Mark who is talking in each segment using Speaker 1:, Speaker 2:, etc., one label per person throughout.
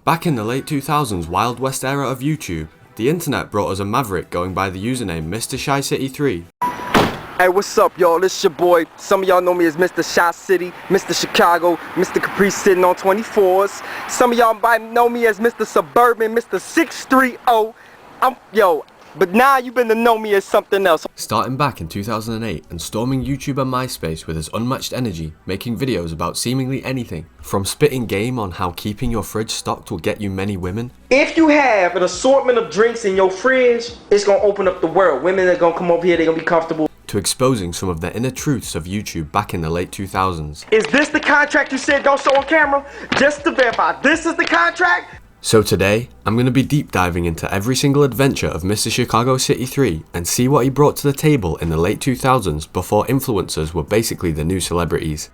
Speaker 1: Back in the late 2000s Wild West era of YouTube, the internet brought us a maverick going by the username MrChiCity3.
Speaker 2: Hey, what's up, y'all? It's your boy. Some of y'all know me as Mr. ChiCity, Mr. Chicago, Mr. Caprice sitting on 24s. Some of y'all might know me as Mr. Suburban, Mr. 630. But now you been to know me as something else.
Speaker 1: Starting back in 2008 and storming YouTube and MySpace with his unmatched energy, making videos about seemingly anything, from spitting game on how keeping your fridge stocked will get you many women.
Speaker 2: If you have an assortment of drinks in your fridge, it's gonna open up the world. Women are gonna come over here, they're gonna be comfortable.
Speaker 1: To exposing some of the inner truths of YouTube back in the late 2000s.
Speaker 2: Is this the contract you said don't show on camera? Just to verify, this is the contract?
Speaker 1: So today, I'm going to be deep diving into every single adventure of MrChiCity3 and see what he brought to the table in the late 2000s before influencers were basically the new celebrities.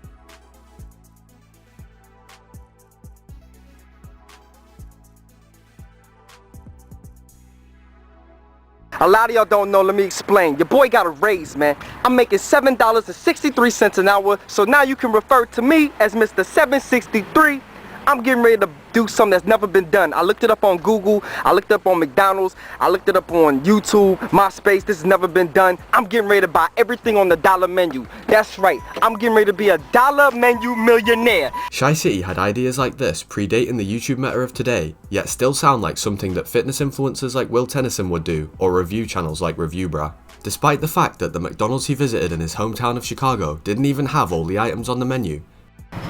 Speaker 2: A lot of y'all don't know, let me explain. Your boy got a raise, man. I'm making $7.63 an hour, so now you can refer to me as Mr. 763. I'm getting ready to do something that's never been done. I looked it up on Google, I looked it up on McDonald's, I looked it up on YouTube, MySpace. This has never been done. I'm getting ready to buy everything on the dollar menu. That's right, I'm getting ready to be a dollar menu millionaire.
Speaker 1: ChiCity had ideas like this predating the YouTube meta of today, yet still sound like something that fitness influencers like Will Tennyson would do, or review channels like ReviewBrah. Despite the fact that the McDonald's he visited in his hometown of Chicago didn't even have all the items on the menu.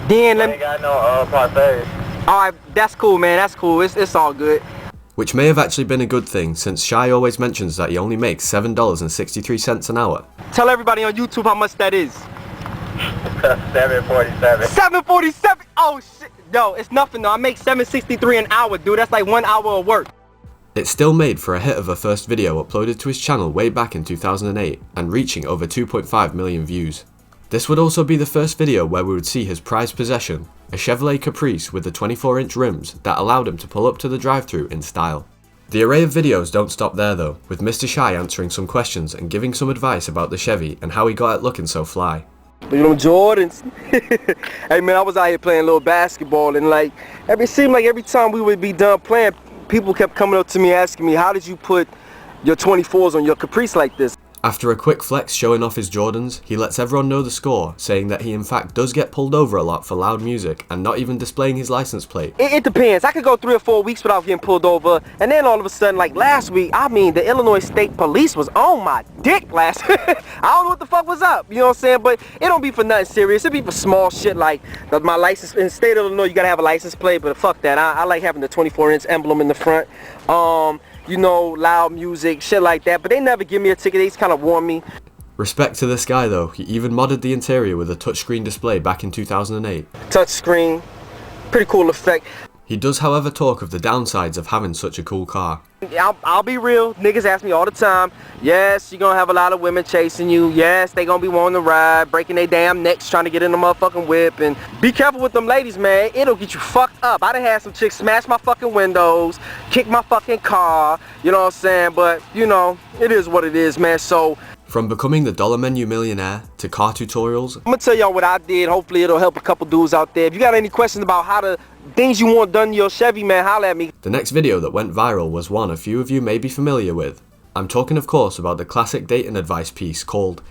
Speaker 2: Then let me...
Speaker 3: got no parfaits.
Speaker 2: Alright, that's cool, man, that's cool, it's all good.
Speaker 1: Which may have actually been a good thing, since Chi always mentions that he only makes $7.63 an hour.
Speaker 2: Tell everybody on YouTube how much that is.
Speaker 3: $7.47.
Speaker 2: $7.47? Oh shit, yo, it's nothing though. I make $7.63 an hour, dude. That's like 1 hour of work.
Speaker 1: It still made for a hit of a first video uploaded to his channel way back in 2008 and reaching over 2.5 million views. This would also be the first video where we would see his prized possession, a Chevrolet Caprice with the 24-inch rims that allowed him to pull up to the drive-thru in style. The array of videos don't stop there though, with Mr. Chi answering some questions and giving some advice about the Chevy and how he got it looking so fly.
Speaker 2: Look at them Jordans. Hey man, I was out here playing a little basketball and like, it seemed like every time we would be done playing, people kept coming up to me asking me, how did you put your 24s on your Caprice like this?
Speaker 1: After a quick flex showing off his Jordans, he lets everyone know the score, saying that he in fact does get pulled over a lot for loud music and not even displaying his license plate.
Speaker 2: It depends. I could go 3 or 4 weeks without getting pulled over, and then all of a sudden, like last week, I mean, the Illinois State Police was on my dick last. I don't know what the fuck was up, you know what I'm saying? But it don't be for nothing serious. It be for small shit like my license. In the state of Illinois, you gotta have a license plate, but fuck that. I like having the 24-inch emblem in the front. You know, loud music, shit like that. But they never give me a ticket. They just kind of warn me.
Speaker 1: Respect to this guy though, he even modded the interior with a touchscreen display back in 2008.
Speaker 2: Touchscreen, pretty cool effect.
Speaker 1: He does however talk of the downsides of having such a cool car.
Speaker 2: I'll be real, niggas ask me all the time, yes, you're gonna have a lot of women chasing you, yes, they gonna be wanting to ride, breaking their damn necks trying to get in the motherfucking whip, and be careful with them ladies, man, it'll get you fucked up. I done had some chicks smash my fucking windows, kick my fucking car, you know what I'm saying, but, you know, it is what it is, man, so...
Speaker 1: From becoming the dollar menu millionaire to car tutorials,
Speaker 2: I'm gonna tell y'all what I did. Hopefully it'll help a couple dudes out there. If you got any questions about how to things you want done to your Chevy, man, holla at me.
Speaker 1: The next video that went viral was one a few of you may be familiar with. I'm talking of course about the classic dating advice piece called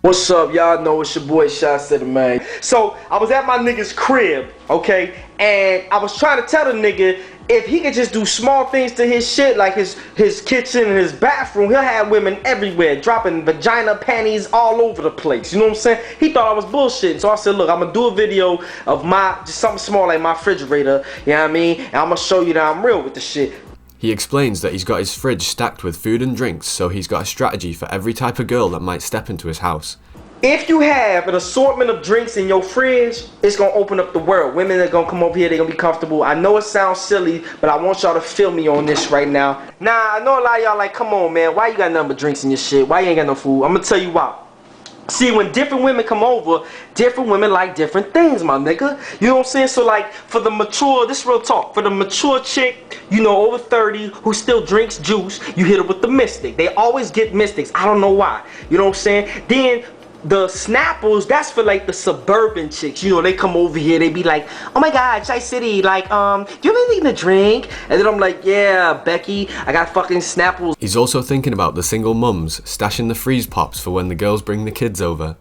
Speaker 2: What's up, y'all know it's your boy ChiCity, man. So I was at my nigga's crib, okay, and I was trying to tell the nigga if he could just do small things to his shit, like his kitchen and his bathroom, he'll have women everywhere, dropping vagina panties all over the place, you know what I'm saying? He thought I was bullshitting, so I said, look, I'm gonna do a video of just something small like my refrigerator, you know what I mean? And I'm gonna show you that I'm real with the shit.
Speaker 1: He explains that he's got his fridge stacked with food and drinks, so he's got a strategy for every type of girl that might step into his house.
Speaker 2: If you have an assortment of drinks in your fridge, it's gonna open up the world. Women are gonna come over here, they're gonna be comfortable. I know it sounds silly, but I want y'all to feel me on this right now. Nah, I know a lot of y'all like, come on, man, why you got nothing but drinks in your shit? Why you ain't got no food? I'm gonna tell you why. See, when different women come over, different women like different things, my nigga. You know what I'm saying? So like, for the mature, this real talk, for the mature chick, you know, over 30, who still drinks juice, you hit her with the Mystic. They always get Mystics. I don't know why. You know what I'm saying? Then the Snapples, that's for like the suburban chicks. You know, they come over here, they be like, oh my god, ChiCity, like, do you have anything to drink? And then I'm like, yeah, Becky, I got fucking Snapples.
Speaker 1: He's also thinking about the single mums stashing the freeze pops for when the girls bring the kids over.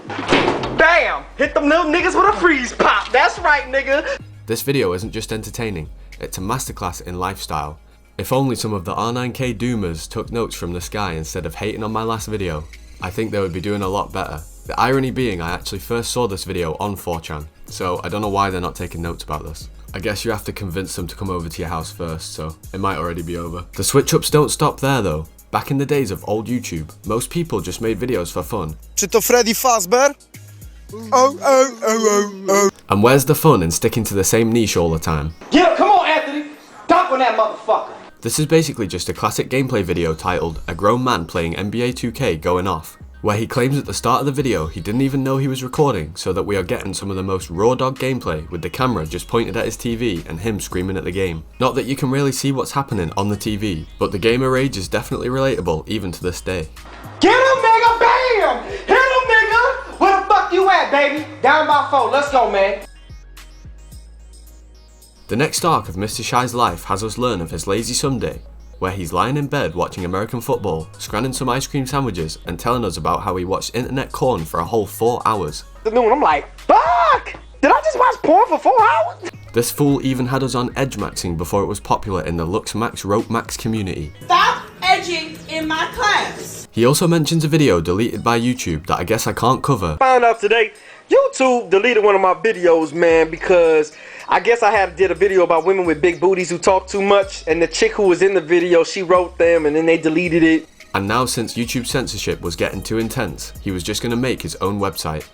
Speaker 2: Bam! Hit them little niggas with a freeze pop. That's right, nigga.
Speaker 1: This video isn't just entertaining, it's a masterclass in lifestyle. If only some of the R9K doomers took notes from the sky instead of hating on my last video, I think they would be doing a lot better. The irony being I actually first saw this video on 4chan, so I don't know why they're not taking notes about this. I guess you have to convince them to come over to your house first, so it might already be over. The switch ups don't stop there though. Back in the days of old YouTube, most people just made videos for fun.
Speaker 3: Czy to Freddy Fazbear? Oh.
Speaker 1: And where's the fun in sticking to the same niche all the time?
Speaker 2: Yeah, come on, Anthony. Dunk on that motherfucker.
Speaker 1: This is basically just a classic gameplay video titled A Grown Man Playing NBA 2K Going Off, where he claims at the start of the video he didn't even know he was recording, so that we are getting some of the most raw dog gameplay with the camera just pointed at his TV and him screaming at the game. Not that you can really see what's happening on the TV, but the gamer rage is definitely relatable even to this day.
Speaker 2: Get him, nigga, bam! Hit him, nigga! Where the fuck you at, baby? Down by 4, let's go, man.
Speaker 1: The next arc of Mr. Shy's life has us learn of his lazy Sunday, where he's lying in bed watching American football, scanning some ice cream sandwiches, and telling us about how he watched internet porn for a whole 4 hours.
Speaker 2: I'm like, fuck! Did I just watch porn for 4 hours?
Speaker 1: This fool even had us on edge maxing before it was popular in the Lux Max Rope Max community.
Speaker 4: Stop edging in my class.
Speaker 1: He also mentions a video deleted by YouTube that I guess I can't cover.
Speaker 2: Found out today, YouTube deleted one of my videos, man, because I guess I did a video about women with big booties who talk too much, and the chick who was in the video, she wrote them and then they deleted it.
Speaker 1: And now since YouTube censorship was getting too intense, he was just gonna make his own website.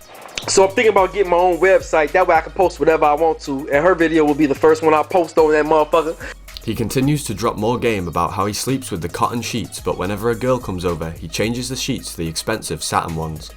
Speaker 2: So I'm thinking about getting my own website, that way I can post whatever I want to, and her video will be the first one I post on that motherfucker.
Speaker 1: He continues to drop more game about how he sleeps with the cotton sheets, but whenever a girl comes over, he changes the sheets to the expensive satin ones.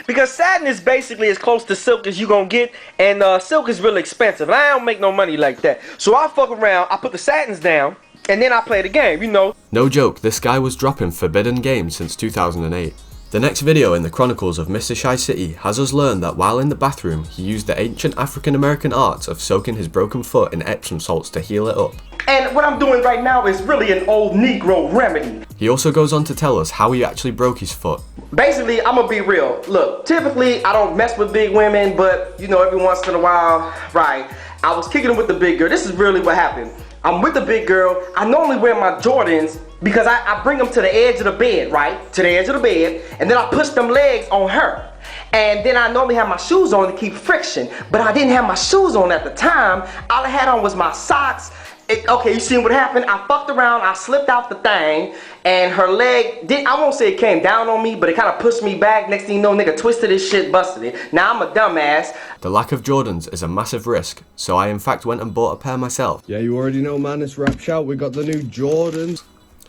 Speaker 2: Because satin is basically as close to silk as you gonna get, and silk is really expensive, and I don't make no money like that. So I fuck around, I put the satins down, and then I play the game, you know.
Speaker 1: No joke, this guy was dropping forbidden games since 2008. The next video in the Chronicles of MrChiCity has us learn that while in the bathroom, he used the ancient African American arts of soaking his broken foot in Epsom salts to heal it up.
Speaker 2: And what I'm doing right now is really an old Negro remedy.
Speaker 1: He also goes on to tell us how he actually broke his foot.
Speaker 2: Basically, I'm gonna be real. Look, typically I don't mess with big women, but you know, every once in a while, right, I was kicking it with the big girl. This is really what happened. I'm with the big girl. I normally wear my Jordans because I bring them to the edge of the bed, right? To the edge of the bed, and then I push them legs on her. And then I normally have my shoes on to keep friction, but I didn't have my shoes on at the time. All I had on was my socks. Okay, you seen what happened? I fucked around, I slipped out the thing, and her leg, I won't say it came down on me, but it kind of pushed me back. Next thing you know, nigga twisted this shit, busted it. Now I'm a dumbass.
Speaker 1: The lack of Jordans is a massive risk, so I in fact went and bought a pair myself.
Speaker 3: Yeah, you already know, man, it's rap shout, we got the new Jordans.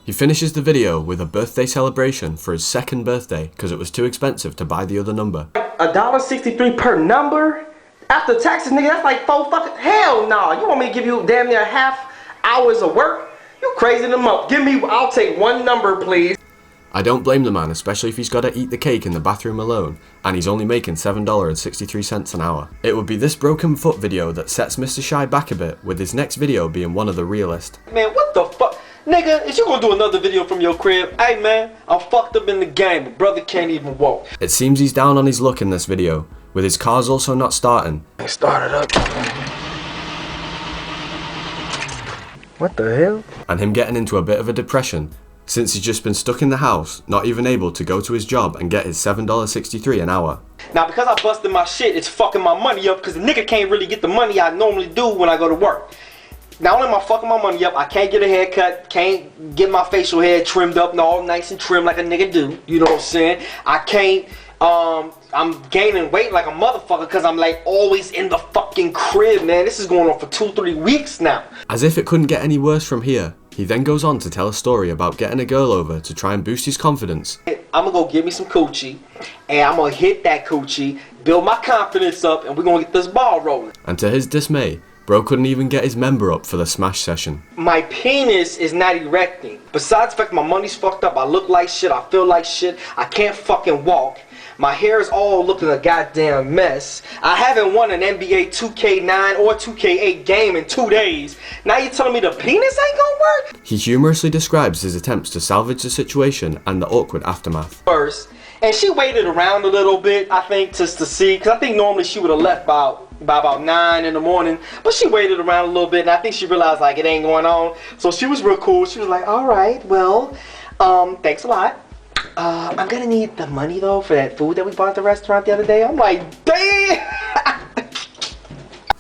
Speaker 1: He finishes the video with a birthday celebration for his second birthday because it was too expensive to buy the other number.
Speaker 2: $1.63 per number? After taxes, nigga, that's like hell no. You want me to give you damn near half hours of work? You crazy the month. I'll take one number, please.
Speaker 1: I don't blame the man, especially if he's got to eat the cake in the bathroom alone, and he's only making $7.63 an hour. It would be this broken foot video that sets Mr. Shy back a bit, with his next video being one of the realest.
Speaker 2: Man, what the fuck? Nigga, is you gonna do another video from your crib? Hey man, I'm fucked up in the game, but brother can't even walk.
Speaker 1: It seems he's down on his luck in this video, with his cars also not starting.
Speaker 2: It started up. What the hell?
Speaker 1: And him getting into a bit of a depression, since he's just been stuck in the house, not even able to go to his job and get his $7.63 an hour.
Speaker 2: Now because I busted my shit, it's fucking my money up because the nigga can't really get the money I normally do when I go to work. Not only am I fucking my money up, I can't get a haircut, can't get my facial hair trimmed up and all nice and trim like a nigga do. You know what I'm saying? I can't, I'm gaining weight like a motherfucker because I'm like always in the fucking crib, man. This is going on for 2-3 weeks now.
Speaker 1: As if it couldn't get any worse from here, he then goes on to tell a story about getting a girl over to try and boost his confidence.
Speaker 2: I'm gonna go get me some coochie, and I'm gonna hit that coochie, build my confidence up, and we're gonna get this ball rolling.
Speaker 1: And to his dismay, bro couldn't even get his member up for the smash session.
Speaker 2: My penis is not erecting. Besides the fact my money's fucked up, I look like shit, I feel like shit, I can't fucking walk. My hair is all looking a goddamn mess. I haven't won an NBA 2K9 or 2K8 game in 2 days. Now you telling me the penis ain't gonna work?
Speaker 1: He humorously describes his attempts to salvage the situation and the awkward aftermath.
Speaker 2: First, and she waited around a little bit, I think, just to see, because I think normally she would have left by about 9 in the morning, but she waited around a little bit, and I think she realized like it ain't going on, so she was real cool. She was like, all right, well, thanks a lot. I'm gonna need the money though for that food that we bought at the restaurant the other day. I'm like, damn.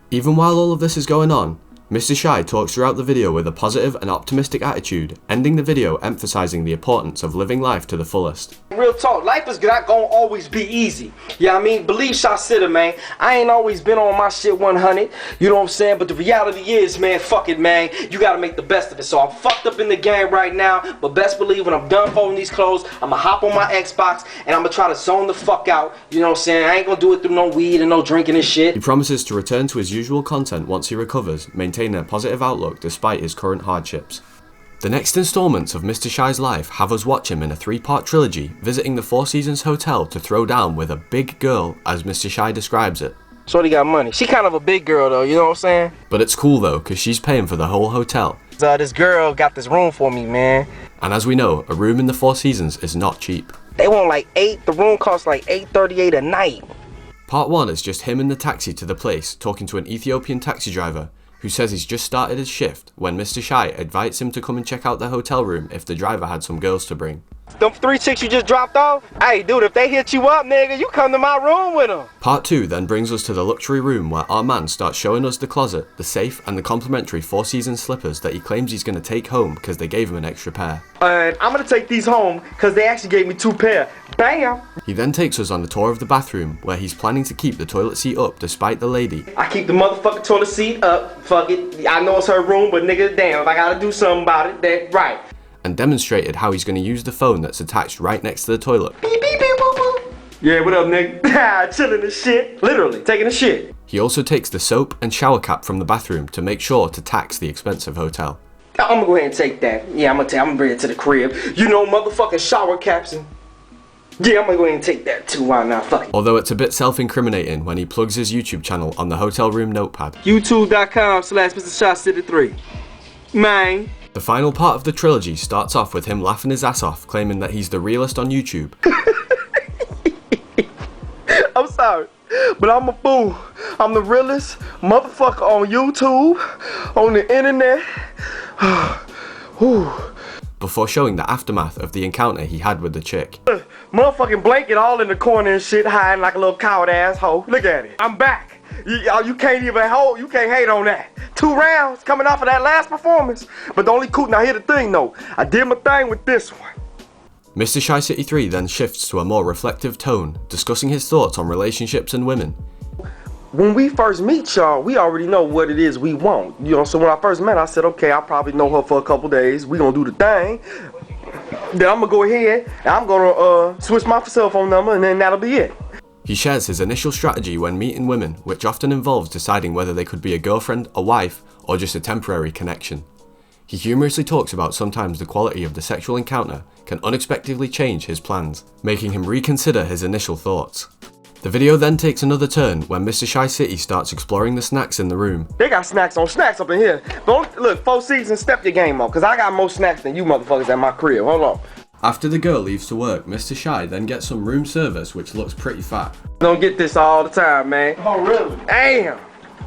Speaker 1: Even while all of this is going on, Mr. Chi talks throughout the video with a positive and optimistic attitude, ending the video emphasizing the importance of living life to the fullest.
Speaker 2: Real talk, life is not gonna always be easy. Yeah, I mean, believe ChiCity, man. I ain't always been on my shit 100. You know what I'm saying? But the reality is, man, fuck it, man. You gotta make the best of it. So I'm fucked up in the game right now, but best believe when I'm done folding these clothes, I'ma hop on my Xbox and I'ma try to zone the fuck out. You know what I'm saying? I ain't gonna do it through no weed and no drinking and shit.
Speaker 1: He promises to return to his usual content once he recovers, maintaining a positive outlook despite his current hardships. The next installments of Mr. Chi's life have us watch him in a 3-part trilogy, visiting the 4 hotel to throw down with a big girl, as Mr. Chi describes it.
Speaker 2: Shorty got money. She kind of a big girl though, you know what I'm saying?
Speaker 1: But it's cool though, cause she's paying for the whole hotel.
Speaker 2: This girl got this room for me, man.
Speaker 1: And as we know, a room in the 4 Seasons is not cheap.
Speaker 2: They want like the room costs like $838 a night.
Speaker 1: Part 1 is just him in the taxi to the place, talking to an Ethiopian taxi driver, who says he's just started his shift when Mr. Chi invites him to come and check out the hotel room if the driver had some girls to bring.
Speaker 2: Them 3 chicks you just dropped off? Hey dude, if they hit you up, nigga, you come to my room with them.
Speaker 1: Part 2 then brings us to the luxury room where our man starts showing us the closet, the safe and the complimentary 4 Seasons slippers that he claims he's going to take home because they gave him an extra pair.
Speaker 2: And I'm going to take these home because they actually gave me 2 pair. Bam!
Speaker 1: He then takes us on a tour of the bathroom where he's planning to keep the toilet seat up despite the lady.
Speaker 2: I keep the motherfucking toilet seat up, fuck it. I know it's her room, but nigga, damn, if I gotta do something about it, then right.
Speaker 1: And demonstrated how he's going to use the phone that's attached right next to the toilet.
Speaker 2: Beep, beep, beep, boop, boop. Yeah, what up, nigga? Chilling and shit. Literally, taking a shit.
Speaker 1: He also takes the soap and shower cap from the bathroom to make sure to tax the expensive hotel.
Speaker 2: I'm gonna go ahead and take that. Yeah, I'm gonna bring it to the crib. You know, motherfucking shower caps and... Yeah, I'm gonna go ahead and take that too. Why not? Fuck it.
Speaker 1: Although it's a bit self-incriminating when he plugs his YouTube channel on the hotel room notepad.
Speaker 2: YouTube.com/MrChiCity3. Man.
Speaker 1: The final part of the trilogy starts off with him laughing his ass off, claiming that he's the realest on YouTube.
Speaker 2: I'm sorry, but I'm a fool. I'm the realest motherfucker on YouTube, on the internet.
Speaker 1: Before showing the aftermath of the encounter he had with the chick.
Speaker 2: Motherfucking blanket all in the corner and shit, hiding like a little coward asshole. Look at it. I'm back. You can't even hold, you can't hate on that. 2 rounds coming off of that last performance. But the only cool, now here's the thing though. I did my thing with this one.
Speaker 1: Mr. ChiCity3 then shifts to a more reflective tone, discussing his thoughts on relationships and women.
Speaker 2: When we first meet y'all, we already know what it is we want. You know, so when I first met, I said, okay, I'll probably know her for a couple days. We gonna do the thing. Then I'm gonna go ahead and I'm gonna switch my cell phone number and then that'll be it.
Speaker 1: He shares his initial strategy when meeting women, which often involves deciding whether they could be a girlfriend, a wife, or just a temporary connection. He humorously talks about sometimes the quality of the sexual encounter can unexpectedly change his plans, making him reconsider his initial thoughts. The video then takes another turn when Mr. ChiCity starts exploring the snacks in the room.
Speaker 2: They got snacks on snacks up in here. Don't look, 4 Seasons, step your game on, cause I got more snacks than you motherfuckers at my crib. Hold on.
Speaker 1: After the girl leaves to work, Mr. Chi then gets some room service which looks pretty fat.
Speaker 2: Don't get this all the time, man. Oh really? Damn.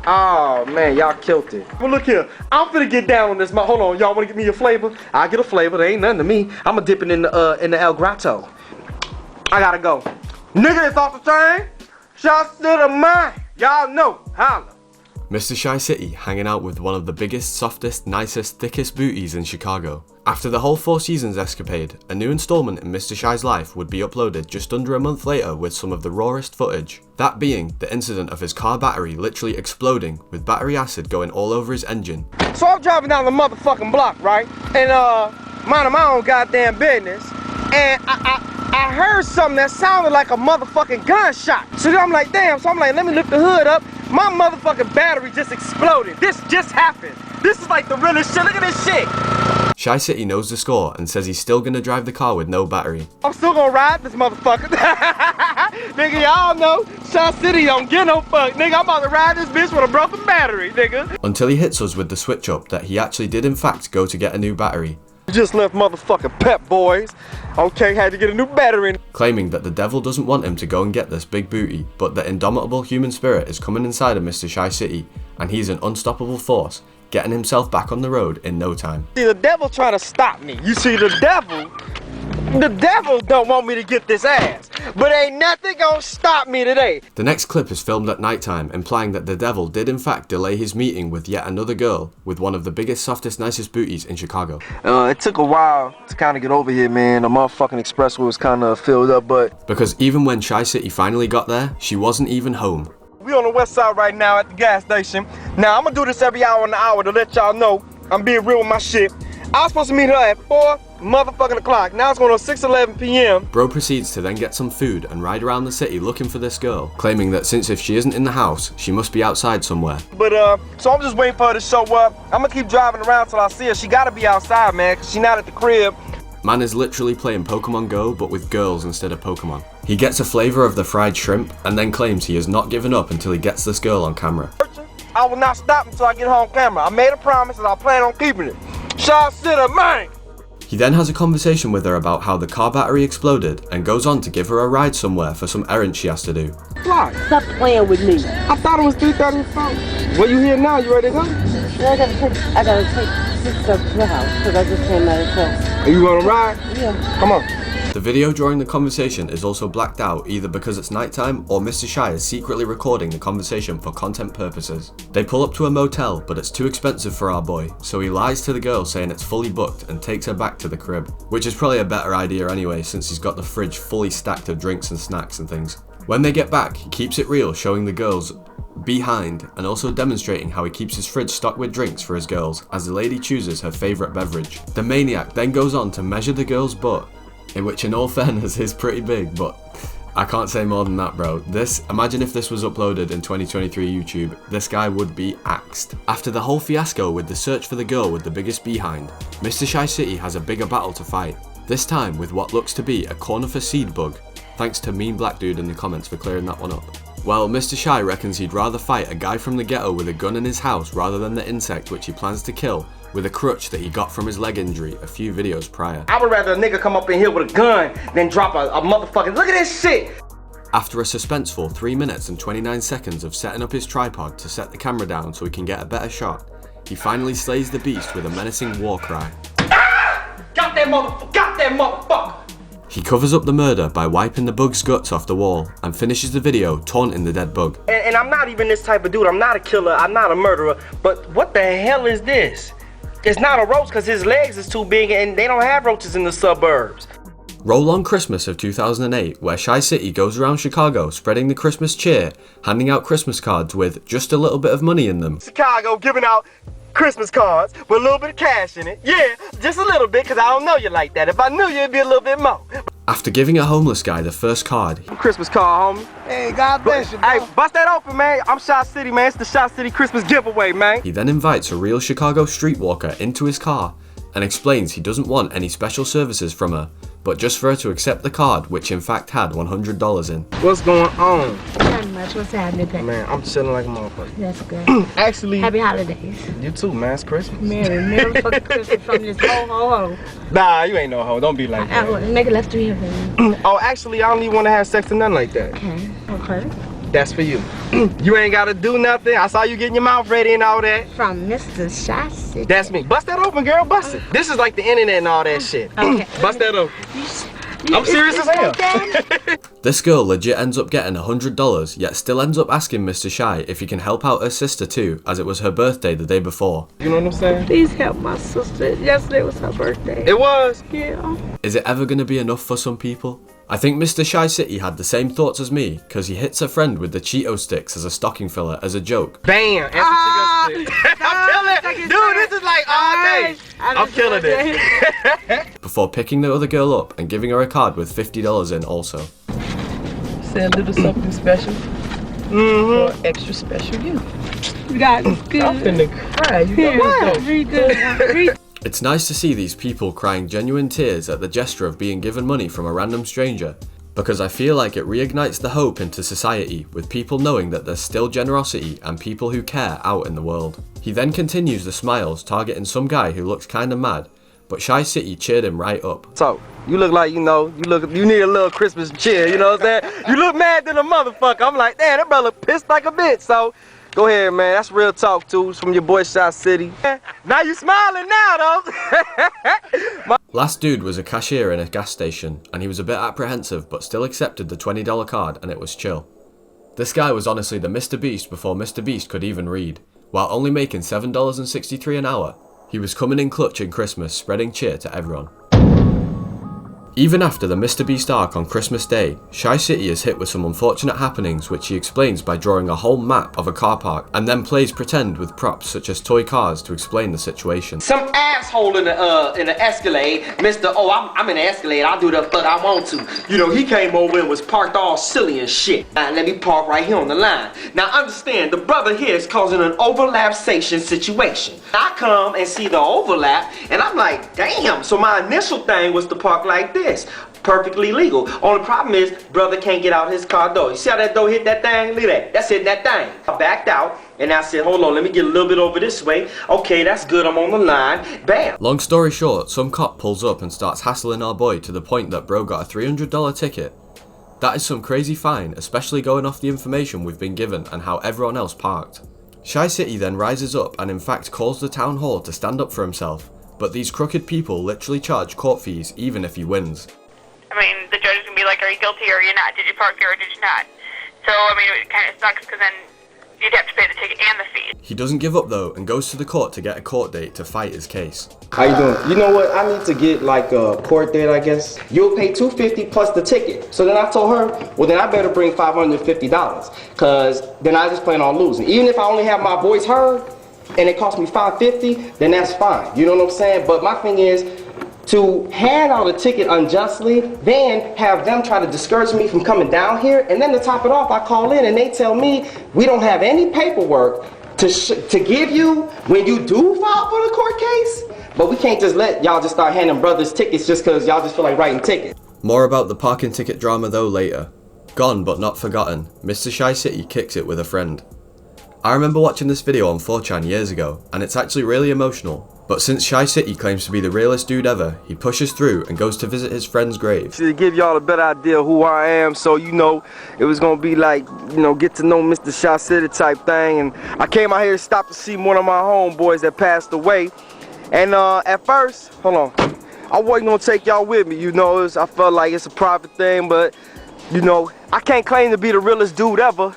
Speaker 2: Oh man, y'all killed it. Well look here, I'm finna get down on this. Hold on, y'all wanna get me a flavor? I'll get a flavor, there ain't nothing to me. I'ma dip it in the El Grotto. I gotta go. Nigga, it's off the chain. ChiCity mine. Y'all know. Holla.
Speaker 1: Mr. ChiCity hanging out with one of the biggest, softest, nicest, thickest booties in Chicago. After the whole 4 Seasons escapade, a new installment in Mr. Chi's life would be uploaded just under a month later with some of the rawest footage. That being the incident of his car battery literally exploding with battery acid going all over his engine.
Speaker 2: So I'm driving down the motherfucking block, right? And minding my own goddamn business. And I heard something that sounded like a motherfucking gunshot. So then I'm like, damn, so I'm like, let me lift the hood up. My motherfucking battery just exploded. This just happened. This is like the realest shit. Look at this shit.
Speaker 1: ChiCity knows the score and says he's still gonna drive the car with no battery.
Speaker 2: I'm still gonna ride this motherfucker. Nigga, y'all know ChiCity don't get no fuck. Nigga, I'm about to ride this bitch with a broken battery, nigga.
Speaker 1: Until he hits us with the switch up that he actually did in fact go to get a new battery.
Speaker 2: You just left motherfucking Pep Boys. Okay, had to get a new battery.
Speaker 1: Claiming that the devil doesn't want him to go and get this big booty, but the indomitable human spirit is coming inside of Mr. ChiCity, and he's an unstoppable force, getting himself back on the road in no time.
Speaker 2: See, the devil trying to stop me. You see, the devil don't want me to get this ass. But ain't nothing gonna stop me today.
Speaker 1: The next clip is filmed at nighttime, implying that the devil did in fact delay his meeting with yet another girl with one of the biggest, softest, nicest booties in Chicago.
Speaker 2: It took a while to kind of get over here, man. The motherfucking expressway was kind of filled up, but...
Speaker 1: Because even when ChiCity finally got there, she wasn't even home.
Speaker 2: We on the west side right now at the gas station. Now, I'm gonna do this every hour in the hour to let y'all know I'm being real with my shit. I was supposed to meet her at 4 motherfucking o'clock. Now it's going on 6:11 p.m.
Speaker 1: Bro proceeds to then get some food and ride around the city looking for this girl, claiming that since if she isn't in the house, she must be outside somewhere.
Speaker 2: But so I'm just waiting for her to show up. I'm gonna keep driving around till I see her. She gotta be outside, man, cause she not at the crib.
Speaker 1: Man is literally playing Pokemon Go, but with girls instead of Pokemon. He gets a flavor of the fried shrimp and then claims he has not given up until he gets this girl on camera.
Speaker 2: I will not stop until I get her on camera. I made a promise and I plan on keeping it. ChiCity, man!
Speaker 1: He then has a conversation with her about how the car battery exploded and goes on to give her a ride somewhere for some errand she has to do.
Speaker 2: Fly.
Speaker 5: Stop playing with me.
Speaker 2: I thought it was 3:34. Where you here now? You ready to go?
Speaker 5: I gotta take sister to the house because I just came out of class.
Speaker 2: Are you gonna ride?
Speaker 5: Yeah.
Speaker 2: Come on.
Speaker 1: The video during the conversation is also blacked out either because it's nighttime or Mr. Chi is secretly recording the conversation for content purposes. They pull up to a motel, but it's too expensive for our boy, so he lies to the girl saying it's fully booked and takes her back to the crib, which is probably a better idea anyway since he's got the fridge fully stacked of drinks and snacks and things. When they get back, he keeps it real, showing the girls behind and also demonstrating how he keeps his fridge stocked with drinks for his girls as the lady chooses her favourite beverage. The maniac then goes on to measure the girl's butt, in which in all fairness is pretty big, but I can't say more than that, bro. Imagine if this was uploaded in 2023 YouTube, this guy would be axed. After the whole fiasco with the search for the girl with the biggest behind, Mr. ChiCity has a bigger battle to fight, this time with what looks to be a corner for seed bug, thanks to Mean Black Dude in the comments for clearing that one up. Well, Mr. Chi reckons he'd rather fight a guy from the ghetto with a gun in his house rather than the insect which he plans to kill with a crutch that he got from his leg injury a few videos prior.
Speaker 2: I would rather a nigga come up in here with a gun than drop a motherfucking... Look at this shit!
Speaker 1: After a suspenseful 3 minutes and 29 seconds of setting up his tripod to set the camera down so he can get a better shot, he finally slays the beast with a menacing war cry.
Speaker 2: Ah! Got that motherfucker! Got that motherfucker!
Speaker 1: He covers up the murder by wiping the bug's guts off the wall and finishes the video taunting the dead bug.
Speaker 2: And I'm not even this type of dude. I'm not a killer. I'm not a murderer. But what the hell is this? It's not a roach because his legs is too big and they don't have roaches in the suburbs.
Speaker 1: Roll on Christmas of 2008, where ChiCity goes around Chicago spreading the Christmas cheer, handing out Christmas cards with just a little bit of money in them.
Speaker 2: Chicago giving out Christmas cards with a little bit of cash in it. Yeah, just a little bit because I don't know you like that. If I knew you, it'd be a little bit more.
Speaker 1: After giving a homeless guy the first card,
Speaker 2: Christmas card, homie.
Speaker 3: Hey, God bless you, bro.
Speaker 2: Hey, bust that open, man. I'm ChiCity, man. It's the ChiCity Christmas giveaway, man.
Speaker 1: he then invites a real Chicago streetwalker into his car and explains he doesn't want any special services from her, but just for her to accept the card, which in fact had $100 in.
Speaker 2: What's going on?
Speaker 5: Not much. What's happening?
Speaker 2: Man, I'm chilling like a motherfucker.
Speaker 5: That's good.
Speaker 2: Actually,
Speaker 5: Happy holidays.
Speaker 2: you too, man. It's Christmas.
Speaker 5: Merry fucking Christmas from this ho.
Speaker 2: Nah, you ain't no hoe. Don't be like that.
Speaker 5: Make it left 3 here for me.
Speaker 2: Oh, actually, I don't even want to have sex or nothing like that.
Speaker 5: Okay.
Speaker 2: That's for you. You ain't got to do nothing. I saw you getting your mouth ready and all that.
Speaker 5: From Mr. ChiCity.
Speaker 2: That's me. Bust that open, girl. Bust it. This is like the internet and all that shit.
Speaker 5: Okay.
Speaker 2: Bust that open. I'm serious as hell.
Speaker 1: This girl legit ends up getting $100, yet still ends up asking Mr. Chi if he can help out her sister too, as it was her birthday the day before.
Speaker 2: You know what I'm saying?
Speaker 5: Please help my sister. Yesterday was her birthday.
Speaker 2: It was.
Speaker 5: Yeah.
Speaker 1: Is it ever going to be enough for some people? I think Mr. ChiCity had the same thoughts as me, because he hits a friend with the Cheeto sticks as a stocking filler as a joke.
Speaker 2: Bam! I'm killing it. Dude, this is like all day. I'm killing it.
Speaker 1: Before picking the other girl up and giving her a card with $50 in also.
Speaker 6: Say a little something special. Or extra special you.
Speaker 5: God is good.
Speaker 6: I'm finna cry. You know what's up?
Speaker 5: Very good.
Speaker 1: It's nice to see these people crying genuine tears at the gesture of being given money from a random stranger, because I feel like it reignites the hope into society with people knowing that there's still generosity and people who care out in the world. He then continues the smiles, targeting some guy who looks kinda mad, but ChiCity cheered him right up.
Speaker 2: So, you look like, you need a little Christmas cheer, you know what I'm saying? You look mad than a motherfucker. I'm like, damn, that brother pissed like a bitch. So, go ahead, man. That's real talk, too. It's from your boy, ChiCity. Now you smiling now, though.
Speaker 1: Last dude was a cashier in a gas station, and he was a bit apprehensive, but still accepted the $20 card, and it was chill. This guy was honestly the Mr. Beast before Mr. Beast could even read. While only making $7.63 an hour, he was coming in clutch in Christmas, spreading cheer to everyone. Even after the Mr. Beast arc on Christmas Day, ChiCity is hit with some unfortunate happenings which he explains by drawing a whole map of a car park and then plays pretend with props such as toy cars to explain the situation.
Speaker 2: Some asshole in the Escalade, Mr. Oh, I'm in the Escalade, I'll do the fuck I want to. You know, he came over and was parked all silly and shit. Now, let me park right here on the line. Now, understand, the brother here is causing an overlapsation situation. I come and see the overlap, and I'm like, damn. So my initial thing was to park like this. Perfectly legal. Only problem is, brother can't get out his car door. You see how that door hit that thing? Look at that. That's hitting that thing. I backed out, and I said, hold on, let me get a little bit over this way. Okay, that's good, I'm on the line. Bam.
Speaker 1: Long story short, some cop pulls up and starts hassling our boy to the point that bro got a $300 ticket. That is some crazy fine, especially going off the information we've been given and how everyone else parked. ChiCity then rises up and in fact calls the town hall to stand up for himself. But these crooked people literally charge court fees even if he wins.
Speaker 7: I mean, the judge is going to be like, are you guilty or are you not? Did you park here or did you not? So, I mean, it kind of sucks because then you'd have to pay the ticket and the fee.
Speaker 1: He doesn't give up though and goes to the court to get a court date to fight his case.
Speaker 2: How you doing? You know what? I need to get like a court date, I guess. You'll pay $250 plus the ticket. So then I told her, well then I better bring $550 because then I just plan on losing. Even if I only have my voice heard and it cost me $550, then that's fine. You know what I'm saying? But my thing is to hand out a ticket unjustly, then have them try to discourage me from coming down here, and then to top it off, I call in and they tell me we don't have any paperwork to give you when you do file for the court case. But we can't just let y'all just start handing brothers tickets just because y'all just feel like writing tickets.
Speaker 1: More about the parking ticket drama though later. Gone but not forgotten, Mr. ChiCity kicks it with a friend. I remember watching this video on 4chan years ago, and it's actually really emotional. But since ChiCity claims to be the realest dude ever, he pushes through and goes to visit his friend's grave.
Speaker 2: To give y'all a better idea of who I am, so you know, it was gonna be like, you know, get to know Mr. ChiCity type thing. And I came out here to stop to see one of my homeboys that passed away. And at first, hold on, I wasn't gonna take y'all with me, you know, I felt like it's a private thing, but you know, I can't claim to be the realest dude ever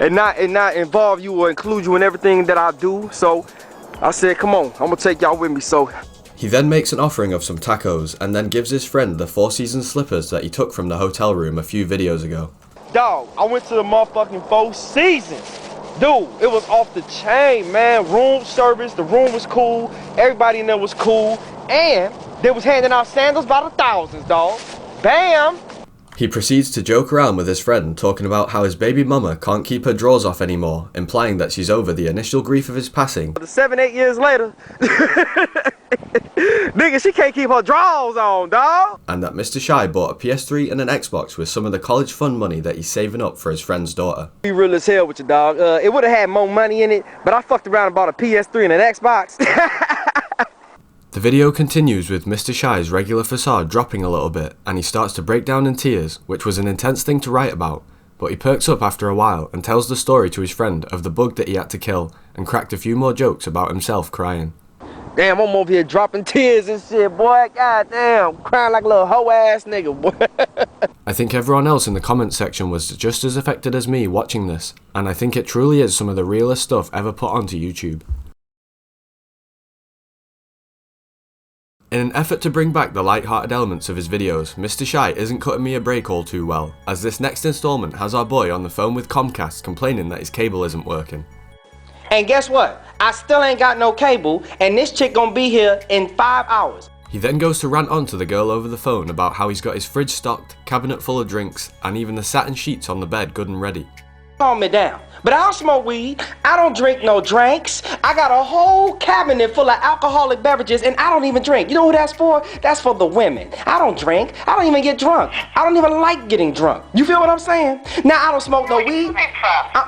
Speaker 2: and not involve you or include you in everything that I do. So I said, come on, I'm gonna take y'all with me. So
Speaker 1: he then makes an offering of some tacos and then gives his friend the Four Seasons slippers that he took from the hotel room a few videos ago.
Speaker 2: Dog, I went to the motherfucking Four Seasons. Dude, it was off the chain, man. Room service, the room was cool, everybody in there was cool, and they was handing out sandals by the thousands, dog. Bam!
Speaker 1: He proceeds to joke around with his friend, talking about how his baby mama can't keep her drawers off anymore, implying that she's over the initial grief of his passing.
Speaker 2: 7-8 years later, nigga, she can't keep her drawers on, dog.
Speaker 1: And that Mr. Chi bought a PS3 and an Xbox with some of the college fund money that he's saving up for his friend's daughter.
Speaker 2: Be real as hell with you, dog. It would have had more money in it, but I fucked around and bought a PS3 and an Xbox.
Speaker 1: The video continues with Mr. Chi's regular facade dropping a little bit, and he starts to break down in tears, which was an intense thing to write about, but he perks up after a while and tells the story to his friend of the bug that he had to kill, and cracked a few more jokes about himself crying.
Speaker 2: Damn, I'm over here dropping tears and shit, boy. God damn, crying like a little hoe ass nigga, boy.
Speaker 1: I think everyone else in the comments section was just as affected as me watching this, and I think it truly is some of the realest stuff ever put onto YouTube. In an effort to bring back the light-hearted elements of his videos, Mr. Chi isn't cutting me a break all too well, as this next installment has our boy on the phone with Comcast complaining that his cable isn't working.
Speaker 2: And guess what? I still ain't got no cable, and this chick gonna be here in 5 hours.
Speaker 1: He then goes to rant on to the girl over the phone about how he's got his fridge stocked, cabinet full of drinks, and even the satin sheets on the bed good and ready.
Speaker 2: Calm me down. But I don't smoke weed. I don't drink no drinks. I got a whole cabinet full of alcoholic beverages, and I don't even drink. You know who that's for? That's for the women. I don't drink. I don't even get drunk. I don't even like getting drunk. You feel what I'm saying? Now, I don't smoke no weed.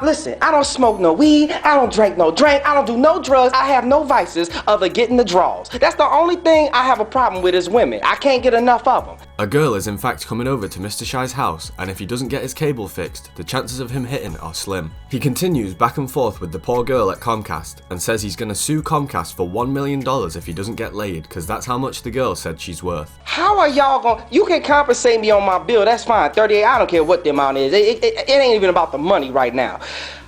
Speaker 2: Listen, I don't smoke no weed. I don't drink no drink. I don't do no drugs. I have no vices other getting the draws. That's the only thing I have a problem with is women. I can't get enough of them.
Speaker 1: A girl is in fact coming over to Mr. Shy's house, and if he doesn't get his cable fixed, the chances of him hitting are slim. He continues back and forth with the poor girl at Comcast and says he's gonna sue Comcast for $1 million if he doesn't get laid, because that's how much the girl said she's worth.
Speaker 2: How are y'all gonna, you can compensate me on my bill, that's fine, 38, I don't care what the amount is. It ain't even about the money right now.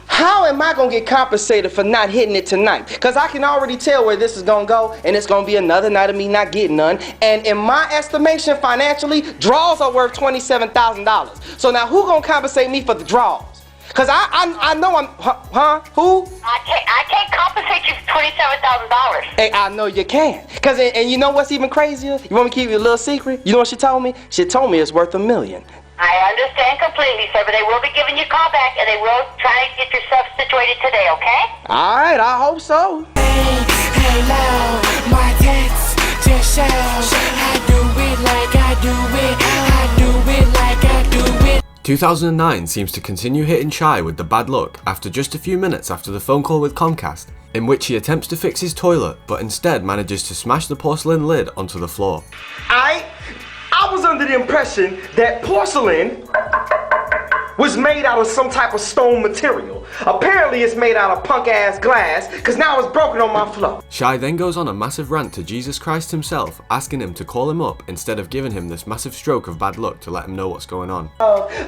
Speaker 2: How am I gonna get compensated for not hitting it tonight? Because I can already tell where this is gonna go, and it's gonna be another night of me not getting none. And in my estimation, financially, draws are worth $27,000. So now who gonna compensate me for the draws? Because I know I'm, who?
Speaker 7: I can't compensate you for $27,000.
Speaker 2: Hey, I know you can. Because, and you know what's even crazier? You want me to keep you a little secret? You know what she told me? She told me it's worth $1 million.
Speaker 7: I understand completely, sir, but they will be giving you a call back, and they will try to get yourself situated today, okay?
Speaker 2: All right, I hope so.
Speaker 8: Hello, my text just show. I do it like I do it. I do it like I do it.
Speaker 1: 2009 seems to continue hitting Chi with the bad luck after just a few minutes after the phone call with Comcast, in which he attempts to fix his toilet, but instead manages to smash the porcelain lid onto the floor.
Speaker 2: I was under the impression that porcelain was made out of some type of stone material. Apparently it's made out of punk ass glass, cause now it's broken on my floor.
Speaker 1: Chi then goes on a massive rant to Jesus Christ himself, asking him to call him up instead of giving him this massive stroke of bad luck to let him know what's going on.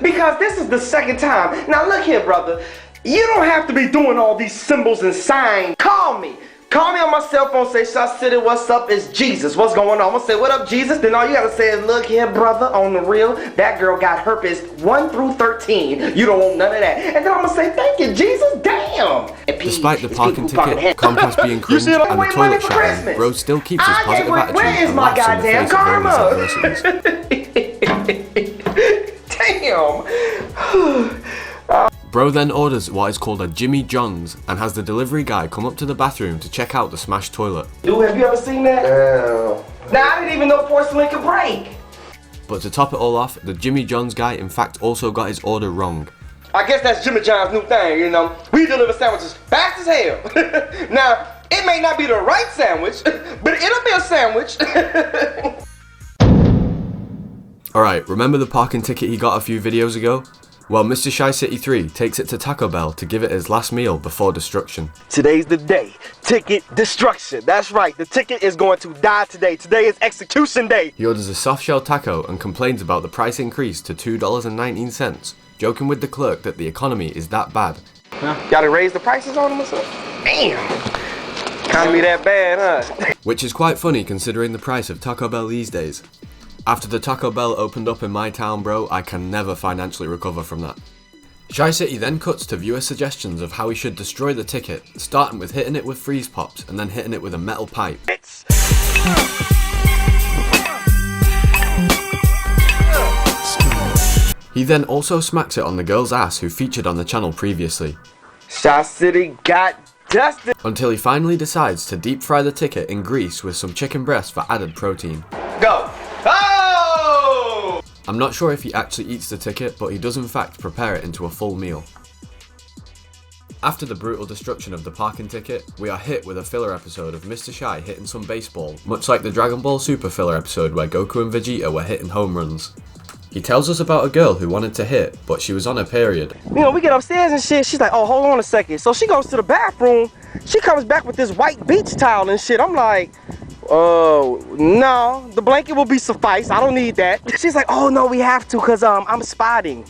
Speaker 2: Because this is the second time. Now look here, brother. You don't have to be doing all these symbols and signs. Call me. Call me on my cell phone, say, ChiCity, what's up? It's Jesus. What's going on? I'm gonna say, what up, Jesus? Then all you gotta say is, look here, brother, on the real, that girl got herpes 1 through 13. You don't want none of that. And then I'm gonna say, thank you, Jesus. Damn.
Speaker 1: Despite the parking ticket, Comcast being cringed, and the toilet shattering, Bro still keeps his positive attitude and laughs in the face of all his adversities.
Speaker 2: Damn.
Speaker 1: Bro then orders what is called a Jimmy John's and has the delivery guy come up to the bathroom to check out the smashed toilet.
Speaker 2: Dude, have you ever seen that? Now I didn't even know porcelain could break.
Speaker 1: But to top it all off, the Jimmy John's guy in fact also got his order wrong.
Speaker 2: I guess that's Jimmy John's new thing, you know. We deliver sandwiches fast as hell. Now, it may not be the right sandwich, but it'll be a sandwich.
Speaker 1: Alright, remember the parking ticket he got a few videos ago? Well, Mr. ChiCity3 takes it to Taco Bell to give it his last meal before destruction.
Speaker 2: Today's the day. Ticket destruction. That's right. The ticket is going to die today. Today is execution day.
Speaker 1: He orders a soft shell taco and complains about the price increase to $2.19, joking with the clerk that the economy is that bad.
Speaker 2: Gotta raise the prices on them or something? Damn. Can't be that bad, huh?
Speaker 1: Which is quite funny considering the price of Taco Bell these days. After the Taco Bell opened up in my town, bro, I can never financially recover from that. ChiCity then cuts to viewer suggestions of how he should destroy the ticket, starting with hitting it with freeze pops and then hitting it with a metal pipe. He then also smacks it on the girl's ass who featured on the channel previously.
Speaker 2: ChiCity got dusted.
Speaker 1: Until he finally decides to deep fry the ticket in grease with some chicken breast for added protein.
Speaker 2: Go. Oh!
Speaker 1: I'm not sure if he actually eats the ticket, but he does in fact prepare it into a full meal. After the brutal destruction of the parking ticket, we are hit with a filler episode of Mr. Chi hitting some baseball, much like the Dragon Ball Super filler episode where Goku and Vegeta were hitting home runs. He tells us about a girl who wanted to hit, but she was on her period.
Speaker 2: You know, we get upstairs and shit, she's like, oh, hold on a second. So she goes to the bathroom, she comes back with this white beach towel and shit. I'm like, no, the blanket will be suffice. I don't need that. She's like, oh no, we have to, cause I'm spotting.